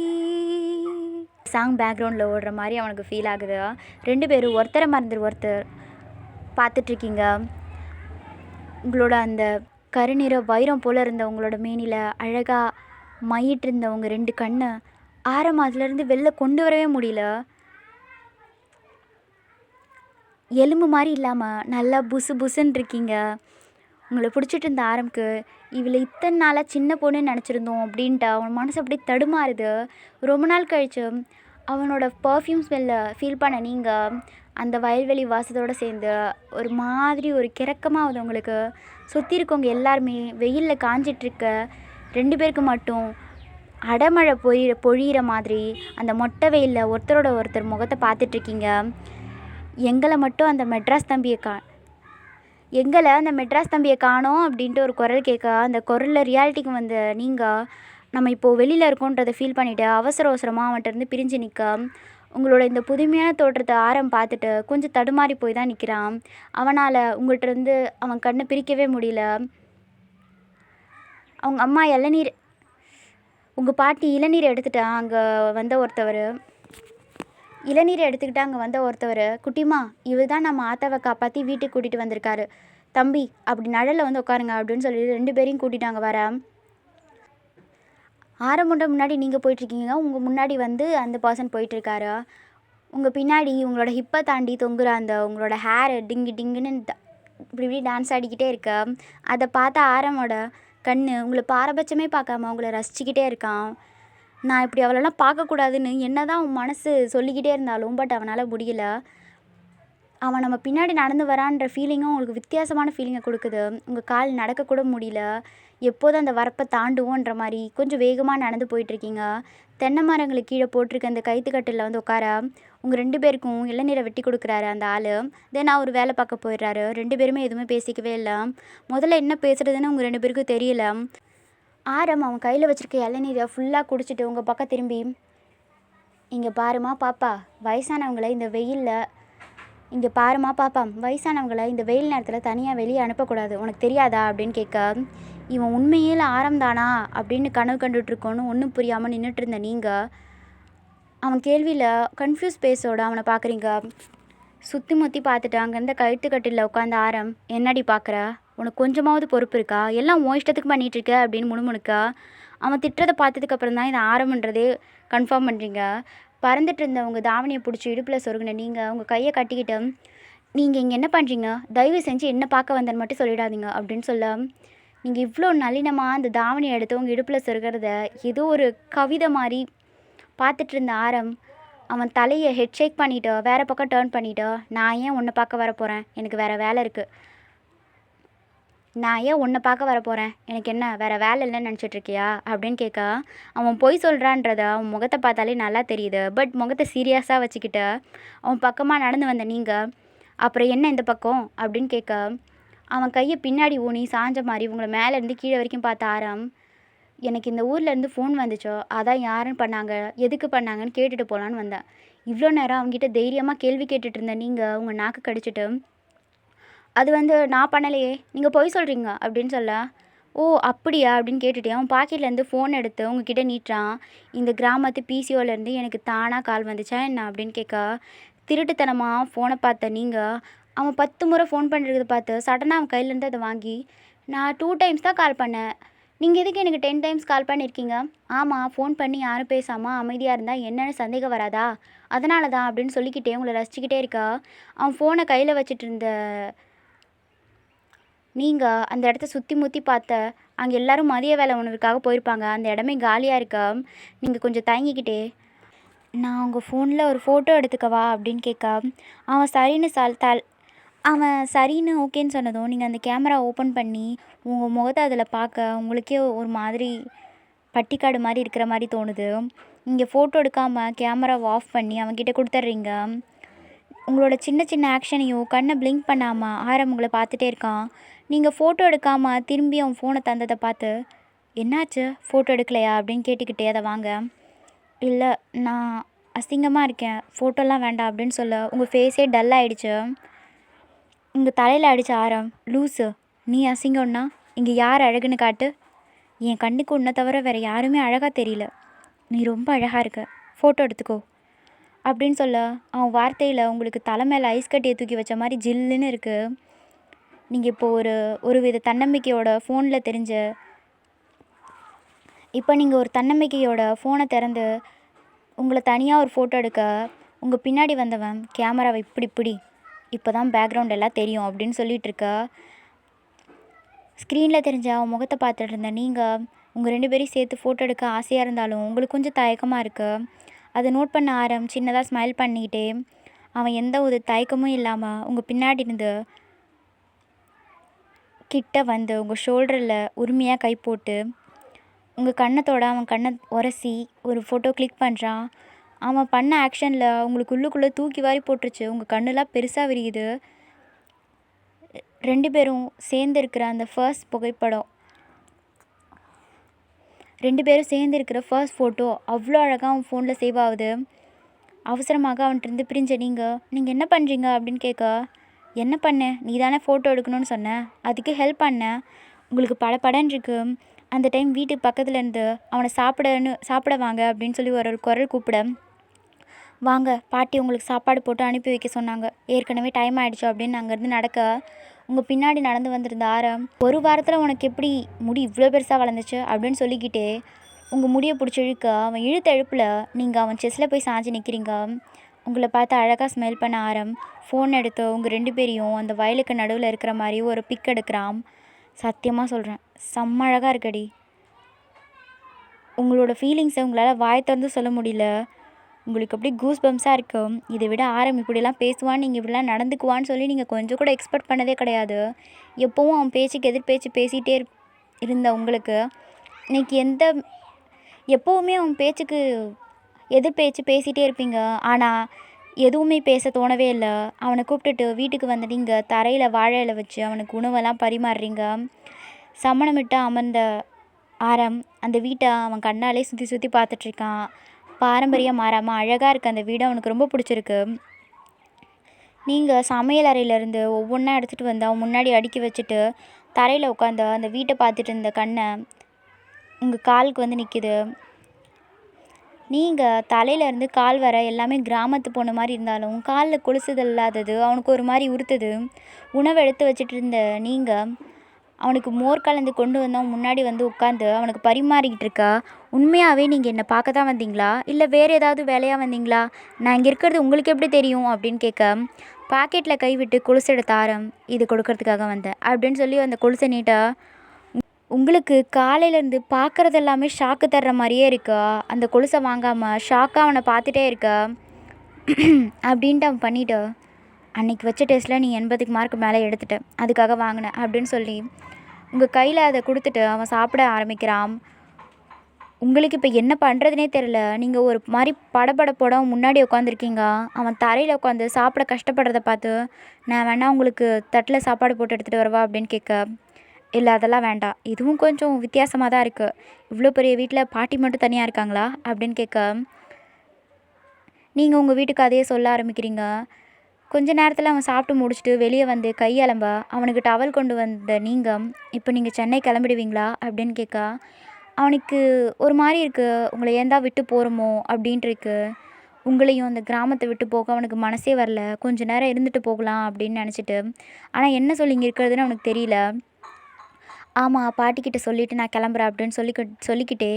[SPEAKER 1] சாங் பேக்ரவுண்டில் ஓடுற மாதிரி அவனுக்கு ஃபீல் ஆகுது. 2 பேரும் ஒருத்தரை மறந்துட்டு ஒருத்தர் பார்த்துட்ருக்கீங்க. உங்களோட அந்த கருநிற வைரம் போல் இருந்த உங்களோட மேனியில் அழகாக மையிட்டு இருந்தவங்க 2 கண்ணு அதுலேருந்து வெளில கொண்டு வரவே முடியல. எலும்பு மாதிரி இல்லாமல் நல்லா புசு புசுன்னு இருக்கீங்க. உங்களை பிடிச்சிட்டு இருந்த ஆரம்புக்கு இவளை இத்தனை நாளாக சின்ன பொண்ணுன்னு நினச்சிருந்தோம் அப்படின்ட்டு அவன் மனசு அப்படியே தடுமாறுது. ரொம்ப நாள் கழித்து அவனோட பர்ஃப்யூம் ஸ்மெல்லை ஃபீல் பண்ண நீங்கள் அந்த வயல்வெளி வாசத்தோடு சேர்ந்து ஒரு மாதிரி ஒரு கிறக்கமாகுது. உங்களுக்கு சுற்றி இருக்கவங்க எல்லாருமே வெயிலில் காஞ்சிட்ருக்க 2 பேருக்கு மட்டும் அடமழை பொழியிற மாதிரி அந்த மொட்டை வெயிலில் ஒருத்தரோட ஒருத்தர் முகத்தை பார்த்துட்ருக்கீங்க. எங்களை மட்டும் அந்த மெட்ராஸ் தம்பியை எங்களை அந்த மெட்ராஸ் தம்பியை காணோம் அப்படின்ட்டு ஒரு குரல் கேட்க, அந்த குரலில் ரியாலிட்டிக்கு வந்த நீங்கள் நம்ம இப்போது வெளியில் இருக்கோன்றதை ஃபீல் பண்ணிவிட்டு அவசர அவசரமாக அவன்கிட்ட இருந்து பிரிஞ்சு நிற்க, உங்களோட இந்த புதுமையான தோற்றத்தை ஆரம் பார்த்துட்டு கொஞ்சம் தடுமாறி போய் தான் நிற்கிறான். அவனால் உங்கள்கிட்ட இருந்து அவன் கண்ணை பிரிக்கவே முடியல. அவங்க அம்மா இளநீர், உங்கள் பாட்டி இளநீர் எடுத்துட்டா அங்கே வந்த ஒருத்தவர் இளநீரை எடுத்துக்கிட்டு அங்கே வந்த ஒருத்தவர், குட்டிமா இவர் தான் நம்ம ஆத்தாவை காப்பாற்றி வீட்டுக்கு கூட்டிகிட்டு வந்திருக்காரு, தம்பி அப்படி நிழலில் வந்து உட்காருங்க அப்படின்னு சொல்லி 2 பேரையும் கூட்டிகிட்டு அங்கே வர, ஆரம்புண்ட முன்னாடி நீங்கள் போயிட்டுருக்கீங்க, உங்கள் முன்னாடி வந்து அந்த பர்சன் போயிட்டுருக்காரு. உங்கள் பின்னாடி உங்களோட ஹிப்பை தாண்டி தொங்குற அந்த உங்களோட ஹேர் டிங்கு டிங்குன்னு இப்படி இப்படி டான்ஸ் ஆடிக்கிட்டே இருக்க, அதை பார்த்த ஆரமோட கண் உங்களை பாரபட்சமே பார்க்காம உங்களை ரசிச்சுக்கிட்டே இருக்கான். நான் இப்படி அவளெல்லாம் பார்க்கக்கூடாதுன்னு என்ன தான் உன் மனசு சொல்லிக்கிட்டே இருந்தாலும் பட் அவனால் முடியல. அவன் நம்ம பின்னாடி நடந்து வரான்ற ஃபீலிங்கும் உங்களுக்கு வித்தியாசமான ஃபீலிங்கை கொடுக்குது. உங்கள் கால் நடக்கக்கூட முடியல. எப்போதும் அந்த வரப்பை தாண்டுவோன்ற மாதிரி கொஞ்சம் வேகமாக நடந்து போயிட்டுருக்கீங்க. தென்னை மரங்களுக்கு கீழே போட்டிருக்க அந்த கைத்துக்கட்டில் வந்து உட்கார உங்கள் 2 பேருக்கும் இளநீரை வெட்டி கொடுக்குறாரு அந்த ஆள். தென் அவர் வேலை பார்க்க போயிடுறாரு. 2 பேருமே எதுவுமே பேசிக்கவே இல்லை. முதல்ல என்ன பேசுகிறதுன்னு உங்கள் 2 பேருக்கும் தெரியல. ஆரம் அவன் கையில் வச்சுருக்க இளநீரை ஃபுல்லாக குடிச்சிட்டு உங்கள் பக்கம் திரும்பி, இங்கே பாருமா பாப்பா, வயசானவங்களை இந்த வெயிலில் இங்கே பாருமா பாப்பா வயசானவங்களை இந்த வெயில் நேரத்தில் தனியாக வெளியே அனுப்பக்கூடாது, உனக்கு தெரியாதா அப்படின்னு கேட்க, இவன் உண்மையில் ஆரம்தானா அப்படின்னு கனவு கண்டுட்ருக்கோன்னு ஒன்றும் புரியாமல் நின்றுட்டு இருந்த நீங்கள் அவன் கேள்வியில் கன்ஃபியூஸ் பேஸோட அவனை பார்க்குறீங்க. சுற்றி முற்றி பார்த்துட்டு அங்கேருந்து கழுத்துக்கட்டில் உட்காந்து ஆரம், என்னடி பார்க்குற, உனக்கு கொஞ்சமாவது பொறுப்பு இருக்கா, எல்லாம் உன் இஷ்டத்துக்கு பண்ணிகிட்ருக்க அப்படின்னு முணுமுணுக்கா. அவன் திட்டுறதை பார்த்ததுக்கப்புறம் தான் இதை ஆரம்பன்றதே கன்ஃபார்ம் பண்ணுறீங்க. பறந்துட்டு இருந்த உங்கள் தாவணியை பிடிச்சி இடுப்பில் சொருகின நீங்கள் உங்கள் கையை கட்டிக்கிட்டு, நீங்கள் இங்கே என்ன பண்ணுறீங்க, தயவு செஞ்சு என்ன பார்க்க வந்தேன்னு மட்டும் சொல்லிடாதீங்க அப்படின்னு சொல்ல, நீங்கள் இவ்வளோ நளினமாக அந்த தாவணியை எடுத்து உங்கள் இடுப்பில் சொருகிறத ஏதோ ஒரு கவிதை மாதிரி பார்த்துட்டு இருந்த ஆரம் அவன் தலையை ஹெட் ஷேக் பண்ணிவிட்டு வேறு பக்கம் டேர்ன் பண்ணிவிட்டு, நான் ஏன் உன்னை பார்க்க வர போகிறேன், எனக்கு வேறு வேலை இருக்குது, நான் ஏன் உன்னை பார்க்க வர போகிறேன், எனக்கு என்ன வேறு வேலை இல்லைன்னு நினச்சிட்ருக்கியா அப்படின்னு கேட்க, அவன் பொய் சொல்கிறான்றத அவன் முகத்தை பார்த்தாலே நல்லா தெரியுது. பட் முகத்தை சீரியஸாக வச்சுக்கிட்டு அவன் பக்கமாக நடந்து வந்த நீங்கள், அப்புறம் என்ன இந்த பக்கம் அப்படின்னு கேட்க, அவன் கையை பின்னாடி ஊனி சாஞ்ச மாதிரி உங்களை மேலேருந்து கீழே வரைக்கும் பார்த்த ஆரம், எனக்கு இந்த ஊர்லேருந்து ஃபோன் வந்துச்சோ, அதான் யாருன்னு பண்ணாங்க, எதுக்கு பண்ணாங்கன்னு கேட்டுட்டு போகலான்னு வந்தேன். இவ்வளோ நேரம் அவங்ககிட்ட தைரியமாக கேள்வி கேட்டுட்டு இருந்த நீங்கள் உங்கள் நாக்கு கடிச்சிட்டு, அது வந்து நான் பண்ணலையே, நீங்கள் பொய் சொல்கிறீங்க அப்படின்னு சொல்ல, ஓ அப்படியா அப்படின்னு கேட்டுட்டு அவன் பாக்கெட்லேருந்து ஃபோன் எடுத்து உங்ககிட்ட நீட்டுறான். இந்த கிராமத்து பிசிஓலேருந்து எனக்கு தானாக கால் வந்துச்சா என்ன அப்படின்னு கேட்க, திருட்டுத்தனமாக ஃபோனை பார்த்த நீங்கள் அவன் 10 முறை ஃபோன் பண்ணுறதை பார்த்து சடனாக அவன் கையிலேருந்து அதை வாங்கி, நான் 2 டைம்ஸ் தான் கால் பண்ணேன், நீங்கள் எதுக்கு எனக்கு 10 டைம்ஸ் கால் பண்ணியிருக்கீங்க, ஆமாம் ஃபோன் பண்ணி யாரும் பேசாமல் அமைதியாக இருந்தால் என்னென்னு சந்தேகம் வராதா, அதனால தான் அப்படின்னு சொல்லிக்கிட்டே உங்களை ரசிச்சுக்கிட்டே இருக்கா. அவன் ஃபோனை கையில் வச்சுட்டு இருந்த நீங்கள் அந்த இடத்த சுற்றி முற்றி பார்த்த, அங்கே எல்லோரும் மதிய வேலை உணவுக்காக போயிருப்பாங்க, அந்த இடமே காலியாக இருக்க, நீங்கள் கொஞ்சம் தயங்கிக்கிட்டே, நான் உங்கள் ஃபோனில் ஒரு ஃபோட்டோ எடுத்துக்கவா அப்படின்னு கேட்க, அவன் சரின்னு அவன் சரின்னு ஓகேன்னு சொன்னதும் நீங்கள் அந்த கேமரா ஓப்பன் பண்ணி உங்கள் முகத்தை அதில் பார்க்க உங்களுக்கே ஒரு மாதிரி பட்டிக்காடு மாதிரி இருக்கிற மாதிரி தோணுது. நீங்கள் ஃபோட்டோ எடுக்காமல் கேமராவை ஆஃப் பண்ணி அவன்கிட்ட கொடுத்துட்றீங்க. உங்களோட சின்ன சின்ன ஆக்ஷனையும் கண்ணை பிளிங்க் பண்ணாமல் ஆரம் உங்களை பார்த்துட்டே இருக்கான். நீங்கள் ஃபோட்டோ எடுக்காமல் திரும்பி அவன் ஃபோனை தந்ததை பார்த்து, என்னாச்சு ஃபோட்டோ எடுக்கலையா அப்படின்னு கேட்டுக்கிட்டே அதை வாங்க, இல்லை நான் அசிங்கமாக இருக்கேன், ஃபோட்டோலாம் வேண்டாம் அப்படின்னு சொல்ல உங்கள் ஃபேஸே டல் ஆகிடுச்சு. உங்கள் தலையில் அடித்த ஆரம், லூஸு நீ அசிங்கம்னா இங்கே யார் அழகுன்னு காட்டு, என் கண்ணுக்கு உன்னை தவிர வேறு யாருமே அழகாக தெரியல, நீ ரொம்ப அழகாக இருக்க, ஃபோட்டோ எடுத்துக்கோ அப்படின்னு சொல்ல அவன் வார்த்தையில் உங்களுக்கு தலை மேலே ஐஸ் கட்டியை தூக்கி வச்ச மாதிரி ஜில்லுன்னு இருக்குது. நீங்கள் இப்போது ஒரு வித தன்னம்பிக்கையோட ஃபோனில் தெரிஞ்ச இப்போ நீங்கள் ஒரு தன்னம்பிக்கையோட ஃபோனை திறந்து உங்களை தனியாக ஒரு ஃபோட்டோ எடுக்க உங்கள் பின்னாடி வந்தவன் கேமராவை இப்படி இப்போ தான் பேக்ரவுண்ட் எல்லாம் தெரியும் அப்படின்னு சொல்லிகிட்ருக்க, ஸ்க்ரீனில் தெரிஞ்ச அவன் முகத்தை பார்த்துட்டு இருந்த நீங்கள் உங்கள் 2 பேரையும் சேர்த்து ஃபோட்டோ எடுக்க ஆசையாக இருந்தாலும் உங்களுக்கு கொஞ்சம் தயக்கமாக இருக்குது. அதை நோட் பண்ண ஆரம் சின்னதாக ஸ்மைல் பண்ணிக்கிட்டே அவன் எந்த ஒரு தயக்கமும் இல்லாமல் உங்கள் பின்னாடி இருந்து கிட்ட வந்து உங்கள் ஷோல்டரில் உரிமையாக கை போட்டு உங்கள் கண்ணத்தோட அவன் கண்ணை உரசி ஒரு ஃபோட்டோ கிளிக் பண்ணுறான். அவன் பண்ண ஆக்ஷனில் உங்களுக்கு உள்ளுக்குள்ளே தூக்கி வாரி போட்டுருச்சு. உங்கள் கண்ணெலாம் பெருசாக விரியுது. 2 பேரும் சேர்ந்து இருக்கிற அந்த ஃபர்ஸ்ட் புகைப்படம் 2 பேரும் சேர்ந்து இருக்கிற ஃபர்ஸ்ட் ஃபோட்டோ அவ்வளோ அழகாக அவன் ஃபோனில் சேவ் ஆகுது. அவசரமாக அவன்கிட்டருந்து பிரிஞ்ச நீங்கள் என்ன பண்ணுறீங்க அப்படின்னு கேட்க, என்ன பண்ணேன், நீ தானே ஃபோட்டோ எடுக்கணும்னு சொன்ன, அதுக்கு ஹெல்ப் பண்ணேன். உங்களுக்கு படபடன்னு இருக்கு. அந்த டைம் வீட்டுக்கு பக்கத்தில் இருந்து அவனை சாப்பிட வாங்க அப்படின்னு சொல்லி ஒரு குரல் கூப்பிட, வாங்க பாட்டி உங்களுக்கு சாப்பாடு போட்டு அனுப்பி வைக்க சொன்னாங்க, ஏற்கனவே டைம் ஆகிடுச்சு அப்படின்னு அங்கேருந்து நடக்க, உங்கள் பின்னாடி நடந்து வந்திருந்த ஆரம், ஒரு வாரத்தில் உனக்கு எப்படி முடி இவ்வளோ பெருசாக வளர்ந்துச்சு அப்படின்னு சொல்லிக்கிட்டே உங்கள் முடியை பிடிச்சி இழுக்க, அவன் இழுத்த எழுப்பில் நீங்கள் அவன் செஸ்ஸில் போய் சாஞ்சு நிற்கிறீங்க. உங்களை பார்த்து அழகாக ஸ்மெல் பண்ண ஆரம் ஃபோன் எடுத்து உங்கள் 2 பேரையும் அந்த வயலுக்கு நடுவில் இருக்கிற மாதிரி ஒரு பிக் எடுக்கிறான். சத்தியமாக சொல்கிறேன், செம்ம அழகாக இருக்கடி. உங்களோட ஃபீலிங்ஸை உங்களால் வாய் திறந்து சொல்ல முடியல. உங்களுக்கு அப்படியே கூஸ் பம்ஸாக இருக்கும். இதை விட ஆரம் இப்படிலாம் பேசுவான்னு, நீங்கள் இப்படிலாம் நடந்துக்குவான்னு சொல்லி நீங்கள் கொஞ்சம் கூட எக்ஸ்பெக்ட் பண்ணதே கிடையாது. எப்போவும் அவன் பேச்சுக்கு எதிர்பேச்சு பேசிகிட்டே இருந்த உங்களுக்கு இன்றைக்கி எப்போவுமே அவன் பேச்சுக்கு எதிர்பேச்சு பேசிகிட்டே இருப்பீங்க. ஆனால் எதுவுமே பேச தோணவே இல்லை. அவனை கூப்பிட்டுட்டு வீட்டுக்கு வந்து நீங்கள் தரையில் வாழை இலை வச்சு அவனுக்கு உணவெல்லாம் பரிமாறுறீங்க. சமணமிட்டு அமர்ந்த ஆரம் அந்த வீட்டை அவன் கண்ணாலே சுற்றி சுற்றி பார்த்துட்ருக்கான். பாரம்பரியம் மாறாமல் அழகாக இருக்க அந்த வீடு அவனுக்கு ரொம்ப பிடிச்சிருக்கு. நீங்கள் சமையல் அறையிலேருந்து ஒவ்வொன்றா எடுத்துகிட்டு வந்து அவன் முன்னாடி அடுக்கி வச்சுட்டு தரையில் உட்காந்து அந்த வீட்டை பார்த்துட்டு இருந்த கண்ணை உங்கள் காலுக்கு வந்து நிற்கிது. நீங்கள் தலையிலேருந்து கால் வர எல்லாமே கிராமத்து போன மாதிரி இருந்தாலும் காலில் கொலுசுதல் இல்லாதது அவனுக்கு ஒரு மாதிரி உறுத்துது. உணவு எடுத்து வச்சுட்டு இருந்த நீங்கள் அவனுக்கு மோர் கலந்து கொண்டு வந்து அவன் முன்னாடி வந்து உட்காந்து அவனுக்கு பரிமாறிக்கிட்டு இருக்கா. உண்மையாகவே நீங்கள் என்னை பார்க்க தான் வந்தீங்களா, இல்லை வேறு ஏதாவது வேலையாக வந்தீங்களா, நான் இங்கே இருக்கிறது உங்களுக்கு எப்படி தெரியும் அப்படின்னு கேட்க, பாக்கெட்டில் கைவிட்டு கொலுசு எடுத்த ஆரம், இது கொடுக்கறதுக்காக வந்தேன் அப்படின்னு சொல்லி அந்த கொலுசை நீட்டா, உங்களுக்கு காலையிலேருந்து பார்க்குறது எல்லாமே ஷாக்கு தர்ற மாதிரியே இருக்கா, அந்த கொலுசை வாங்காமல் ஷாக்காக அவனை பார்த்துட்டே இருக்கா அப்படின்ட்டு அவன் பண்ணிவிட்டு, அன்றைக்கி வச்ச டெஸ்ட்டில் நீ 80க்கு மார்க் மேலே எடுத்துட்ட, அதுக்காக வாங்கினேன் அப்படின்னு சொல்லி உங்கள் கையில் அதை கொடுத்துட்டு அவன் சாப்பிட ஆரம்பிக்கிறான். உங்களுக்கு இப்போ என்ன பண்ணுறதுனே தெரில. நீங்கள் ஒரு மாதிரி படபடப்போட முன்னாடி உட்காந்துருக்கீங்க. அவன் தரையில் உட்காந்து சாப்பிட கஷ்டப்படுறத பார்த்து, நான் வேணா உங்களுக்கு தட்டில் சாப்பாடு போட்டு எடுத்துகிட்டு வரவா அப்படின்னு கேட்க, இல்லை அதெல்லாம் வேண்டாம், இதுவும் கொஞ்சம் வித்தியாசமாக தான் இருக்குது, இவ்வளோ பெரிய வீட்டில் பாட்டி மட்டும் தனியாக இருக்காங்களா அப்படின்னு கேட்க, நீங்கள் உங்கள் வீட்டுக்கு அதையே சொல்ல ஆரம்பிக்கிறீங்க. கொஞ்ச நேரத்தில் அவன் சாப்பிட்டு முடிச்சுட்டு வெளியே வந்து கையலம்ப அவனுக்கு டவல் கொண்டு வந்த நீங்கள், இப்போ நீங்கள் சென்னை கிளம்பிடுவீங்களா அப்படின்னு கேட்க, அவனுக்கு ஒரு மாதிரி இருக்குது, உங்களை ஏந்தா விட்டு போகிறோமோ அப்படின்ட்டு இருக்கு. உங்களையும் அந்த கிராமத்தை விட்டு போக அவனுக்கு மனசே வரல, கொஞ்சம் நேரம் இருந்துட்டு போகலாம் அப்படின்னு நினச்சிட்டு, ஆனால் என்ன சொல்லி இங்கே இருக்கிறதுன்னு அவனுக்கு தெரியல. ஆமாம் பாட்டிக்கிட்ட சொல்லிவிட்டு நான் கிளம்புறேன் அப்படின்னு சொல்லிக்கிட்டே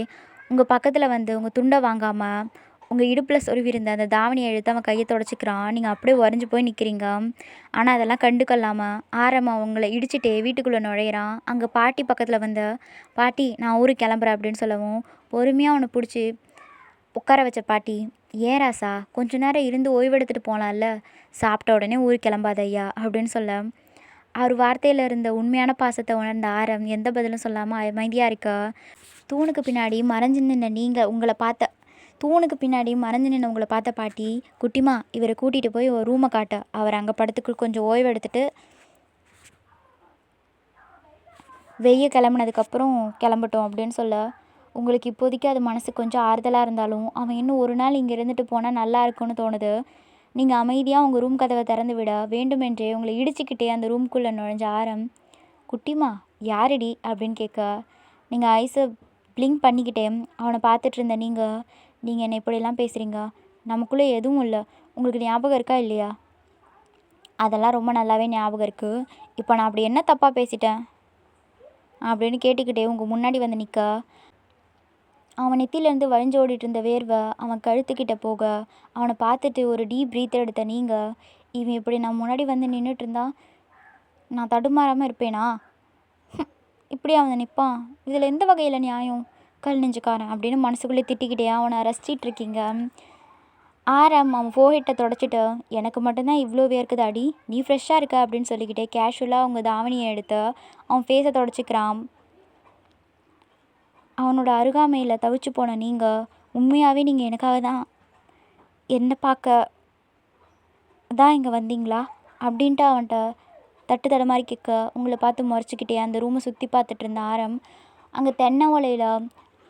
[SPEAKER 1] உங்கள் பக்கத்தில் வந்து உங்கள் துண்டை வாங்காமல் உங்கள் இடுப்பில் சொருவிருந்த அந்த தாவணியை எடுத்து அவன் கையை தொடச்சிக்கிறான். நீங்கள் அப்படியே உறைஞ்சி போய் நிற்கிறீங்க. ஆனால் அதெல்லாம் கண்டுக்கொள்ளாமல் ஆரமாக உங்களை இடிச்சிட்டே வீட்டுக்குள்ளே நுழையிறான். அங்கே பாட்டி பக்கத்தில் வந்து, பாட்டி நான் ஊருக்கு கிளம்புறேன் அப்படின்னு சொல்லவும் பொறுமையாக அவனை பிடிச்சி உட்கார வச்ச பாட்டி, ஏன் ராசா கொஞ்ச நேரம் இருந்து ஓய்வெடுத்துட்டு போகலாம்ல, சாப்பிட்ட உடனே ஊருக்கு கிளம்பாத ஐயா அப்படின்னு சொல்ல, அவர் வார்த்தையில் இருந்த உண்மையான பாசத்தை உணர்ந்த ஆரம் எந்த பதிலும் சொல்லாமல் அமைதியாக இருக்கா. தூணுக்கு பின்னாடி மறைஞ்சு நின்று உங்களை பார்த்த பாட்டி, குட்டிமா இவரை கூட்டிகிட்டு போய் ஒரு ரூமை காட்ட, அவர் அங்கே படத்துக்கு கொஞ்சம் ஓய்வு எடுத்துட்டு கிளம்புனதுக்கப்புறம் கிளம்பட்டும் அப்படின்னு சொல்ல, உங்களுக்கு இப்போதைக்கு அது மனசு கொஞ்சம் ஆறுதலாக இருந்தாலும் அவன் இன்னும் ஒரு நாள் இங்கே இருந்துட்டு போனால் நல்லா இருக்கும்னு தோணுது. நீங்கள் அமைதியாக உங்கள் ரூம் கதவை திறந்து விட வேண்டுமென்றே உங்களை இடிச்சுக்கிட்டே அந்த ரூம்குள்ளே நுழைஞ்ச ஆரம், குட்டிமா யாரடி அப்படின்னு கேட்க, நீங்கள் ஐஸை பிளிங்க் பண்ணிக்கிட்டே அவனை பார்த்துட்டு இருந்த நீங்கள் என்னை இப்படிலாம் பேசுகிறீங்க, நமக்குள்ளே எதுவும் இல்லை, உங்களுக்கு ஞாபகம் இருக்கா இல்லையா? அதெல்லாம் ரொம்ப நல்லாவே ஞாபகம் இருக்குது. இப்போ நான் அப்படி என்ன தப்பாக பேசிட்டேன் அப்படின்னு கேட்டுக்கிட்டே உங்கள் முன்னாடி வந்து நிற்க, அவன் நெத்திலேருந்து வழிஞ்சு ஓடிட்டு இருந்த வேர்வை அவன் கழுத்துக்கிட்ட போக அவனை பார்த்துட்டு ஒரு டீப் ப்ரீத் எடுத்த நீங்கள், இவன் இப்படி நான் முன்னாடி வந்து நின்றுட்டு இருந்தா நான் தடுமாறாமல் இருப்பேனா, இப்படி அவன் நிற்பான், இதில் எந்த வகையில் நியாயம், கல் நெஞ்சுக்காரன் அப்படின்னு மனசுக்குள்ளே திட்டிக்கிட்டே அவனை ரசிச்சிட்டு இருக்கீங்க. ஆரம் அவன் ஃபோஹெட்டை தொடச்சிட்டு, எனக்கு மட்டும்தான் இவ்வளோ வேர்க்குது அடி, நீ ஃப்ரெஷ்ஷாக இருக்க அப்படின்னு சொல்லிக்கிட்டே கேஷுவலாக அவங்க தாவணியை எடுத்து அவன் ஃபேஸை தொடச்சிக்கிறான். அவனோட அருகாமையில் தவிச்சு போன நீங்கள், உண்மையாகவே நீங்கள் எனக்காக தான் என்னை பார்க்க தான் இங்கே வந்தீங்களா அப்படின்ட்டு அவன்கிட்ட தட்டு தடுமாறி கேட்க உங்களை பார்த்து முறைச்சிக்கிட்டே அந்த ரூமை சுற்றி பார்த்துட்டு இருந்த ஆரம் அங்கே தென்னை ஓலையில்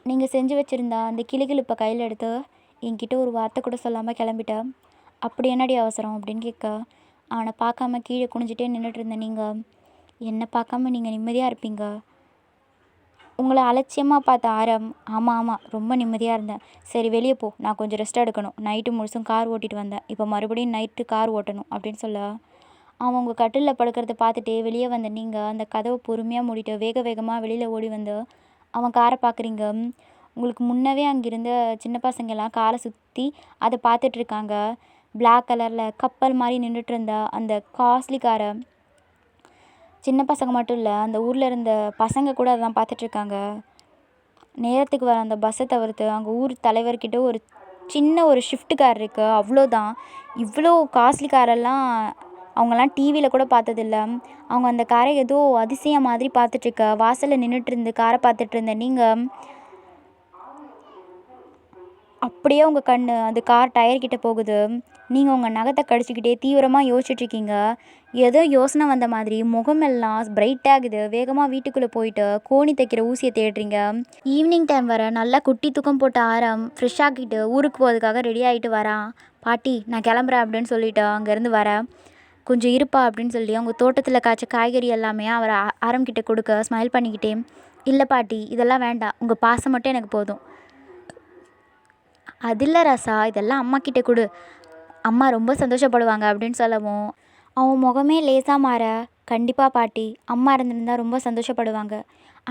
[SPEAKER 1] நீங்கள் செஞ்சு வச்சுருந்தா அந்த கிளுகிளுப்பை கையில் எடுத்து என்கிட்ட ஒரு வார்த்தை கூட சொல்லாமல் கிளம்பிட்டேன். அப்படி என்னடி அவசரம் அப்படின்னு கேட்க அவனை பார்க்காம கீழே குனிஞ்சிட்டே நின்றுட்டு இருந்த நீங்கள் என்னை பார்க்காம நீங்கள் நிம்மதியாக இருப்பீங்க. உங்களை அலட்சியமாக பார்த்த ஆரம் ஆமாம் ரொம்ப நிம்மதியாக இருந்தேன். சரி வெளியே போ, நான் கொஞ்சம் ரெஸ்ட் எடுக்கணும். நைட்டு முழுசும் கார் ஓட்டிகிட்டு வந்தேன், இப்போ மறுபடியும் நைட்டு கார் ஓட்டணும் அப்படின்னு சொல்ல அவன் உங்கள் கட்டிலில் படுக்கிறத பார்த்துட்டே வெளியே வந்த நீங்கள் அந்த கதவை பொறுமையாக மூடிட்டு வேக வேகமாக வெளியில் ஓடி வந்து அவன் காரை பார்க்குறீங்க. உங்களுக்கு முன்னவே அங்கிருந்த சின்ன பசங்கள்லாம் காரை சுற்றி அதை பார்த்துட்ருக்காங்க. பிளாக் கலரில் கப்பல் மாதிரி நின்றுட்டு இருந்த அந்த காஸ்ட்லி காரை சின்ன பசங்க மட்டும் இல்லை, அந்த ஊரில் இருந்த பசங்க கூட அதான் பார்த்துட்ருக்காங்க. நேரத்துக்கு வர அந்த பஸ்ஸை தவிர்த்து அங்கே ஊர் தலைவர்கிட்ட ஒரு சின்ன ஒரு ஷிஃப்ட் கார் இருக்குது, அவ்வளோதான். இவ்வளோ காஸ்ட்லி காரெல்லாம் அவங்கெல்லாம் டிவியில் கூட பார்த்ததில்ல. அவங்க அந்த காரை ஏதோ அதிசயம் மாதிரி பார்த்துட்ருக்க வாசலில் நின்றுட்டு இருந்து காரை பார்த்துட்டு இருந்த நீங்கள் அப்படியே உங்கள் கண் அந்த கார் டயர்கிட்ட போகுது. நீங்கள் உங்கள் நகத்தை கடிச்சிக்கிட்டே தீவிரமாக யோசிச்சுட்ருக்கீங்க. ஏதோ யோசனை வந்த மாதிரி முகமெல்லாம் பிரைட்டாகுது. வேகமாக வீட்டுக்குள்ளே போயிட்டு கோணி தைக்கிற ஊசியை தேடுறீங்க. ஈவினிங் டைம் வர நல்லா குட்டி தூக்கம் போட்ட ஆரம் ஃப்ரெஷ் ஆக்கிட்டு ஊருக்கு போகிறதுக்காக ரெடி ஆகிட்டு வரான். பாட்டி நான் கிளம்புறேன் அப்படின்னு சொல்லிவிட்டு அங்கேருந்து வரேன், கொஞ்சம் இருப்பா அப்படின்னு சொல்லி அவங்க தோட்டத்தில் காய்ச்ச காய்கறி எல்லாமே அவர் ஆரம்பிக்கிட்ட கொடுக்க ஸ்மைல் பண்ணிக்கிட்டே இல்லை பாட்டி இதெல்லாம் வேண்டாம், உங்கள் பாசம் மட்டும் எனக்கு போதும். அது இல்லை ராசா, இதெல்லாம் அம்மா கிட்டே கொடு, அம்மா ரொம்ப சந்தோஷப்படுவாங்க அப்படின்னு சொல்லவும் அவன் முகமே லேசாக மாற கண்டிப்பாக பாட்டி, அம்மா இருந்திருந்தா ரொம்ப சந்தோஷப்படுவாங்க.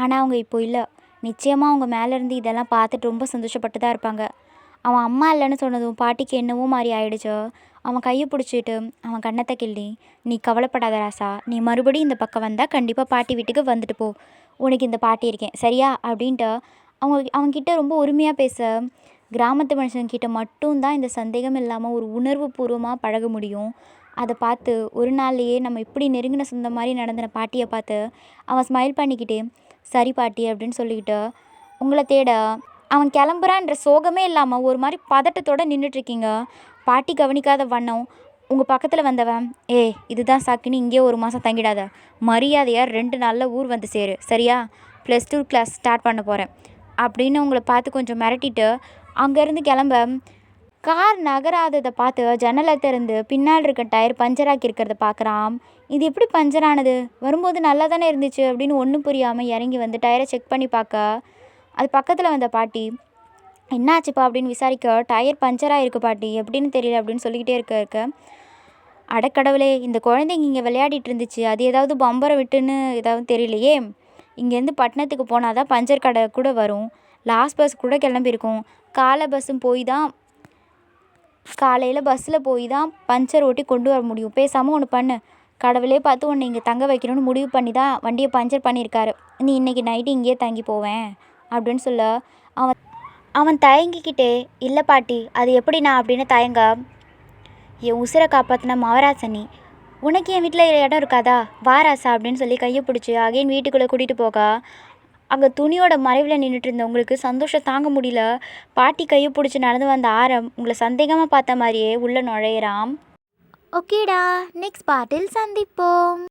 [SPEAKER 1] ஆனால் அவங்க இப்போ இல்லை. நிச்சயமாக அவங்க மேலேருந்து இதெல்லாம் பார்த்துட்டு ரொம்ப சந்தோஷப்பட்டு தான் இருப்பாங்க. அவன் அம்மா இல்லைன்னு சொன்னதும் பாட்டிக்கு என்னவோ மாதிரி ஆயிடுச்சு. அவன் கையை பிடிச்சிட்டு அவன் கண்ணத்தை கிள்ளி நீ கவலைப்படாத ராசா, நீ மறுபடியும் இந்த பக்கம் வந்தால் கண்டிப்பாக பாட்டி வீட்டுக்கு வந்துட்டு போ, உனக்கு இந்த பாட்டி இருக்கேன் சரியா அப்படின்ட்டு அவன்கிட்ட ரொம்ப உரிமையாக பேச கிராமத்து மனுஷன்கிட்ட மட்டும்தான் இந்த சந்தேகம் இல்லாமல் ஒரு உணர்வு பூர்வமாக பழக முடியும். அதை பார்த்து ஒரு நாள்லையே நம்ம இப்படி நெருங்கின சொந்த மாதிரி நடந்தின பாட்டியை பார்த்து அவன் ஸ்மைல் பண்ணிக்கிட்டே சரி பாட்டி அப்படின்னு சொல்லிக்கிட்டு உங்களை தேட அவன் கிளம்புறான்ற சோகமே இல்லாமல் ஒரு மாதிரி பதட்டத்தோடு நின்றுட்டுருக்கீங்க. பாட்டி கவனிக்காத வண்ணம் உங்கள் பக்கத்தில் வந்தவன் இதுதான் சாக்குன்னு இங்கே ஒரு மாதம் தங்கிடாத, மரியாதையாக 2 நாளில் ஊர் வந்து சேரு சரியா, +2 கிளாஸ் ஸ்டார்ட் பண்ண போகிறேன் அப்படின்னு உங்களை பார்த்து கொஞ்சம் மிரட்டிட்டு அங்கேருந்து கிளம்ப கார் நகராததை பார்த்து ஜன்னலை திறந்து பின்னால் இருக்க டயர் பஞ்சராக்கி இருக்கிறத பார்க்குறான். இது எப்படி பஞ்சர் ஆனது, வரும்போது நல்லா தானே இருந்துச்சு அப்படின்னு ஒன்றும் புரியாமல் இறங்கி வந்து டயரை செக் பண்ணி பார்க்க அது பக்கத்தில் வந்த பாட்டி என்னாச்சுப்பா அப்படின்னு விசாரிக்க டயர் பஞ்சராக இருக்குது பாட்டி, எப்படின்னு தெரியல அப்படின்னு சொல்லிக்கிட்டே இருக்க அடக்கடவுளே, இந்த குழந்தைங்க இங்கே விளையாடிட்டு இருந்துச்சு, அது ஏதாவது பம்பரை விட்டுன்னு ஏதாவது தெரியலையே, இங்கேருந்து பட்டணத்துக்கு போனால் தான் பஞ்சர் கடை கூட வரும், லாஸ்ட் பஸ் கூட கிளம்பியிருக்கும், காலையில் பஸ்ஸில் போய் தான் பஞ்சர் ஓட்டி கொண்டு வர முடியும், பேசாமல் ஒன்று பண்ணு, கடவுளே பார்த்து உன்னை இங்கே தங்க வைக்கணும்னு முடிவு பண்ணி தான் வண்டியை பஞ்சர் பண்ணியிருக்காரு, நீ இன்றைக்கி நைட்டு இங்கேயே தங்கி போவேன் அப்படின்னு சொல்ல அவன் தயங்கிக்கிட்டே இல்லை பாட்டி அது எப்படி நான் அப்படின்னு தயங்க என் உசிரை காப்பாற்றின மகாராசனி, உனக்கு என் வீட்டில் இடம் இருக்காதா வாராசா அப்படின்னு சொல்லி கையை பிடிச்சி அகைன் வீட்டுக்குள்ளே கூட்டிகிட்டு போக அங்கே துணியோட மறைவில் நின்றுட்டு இருந்தவங்களுக்கு சந்தோஷம் தாங்க முடியல. பாட்டி கையை பிடிச்சி நடந்து வந்த ஆரம் உங்களை சந்தேகமாக பார்த்த மாதிரியே உள்ளே நுழையிறான். ஓகேடா, நெக்ஸ்ட் பார்ட்டில் சந்திப்போம்.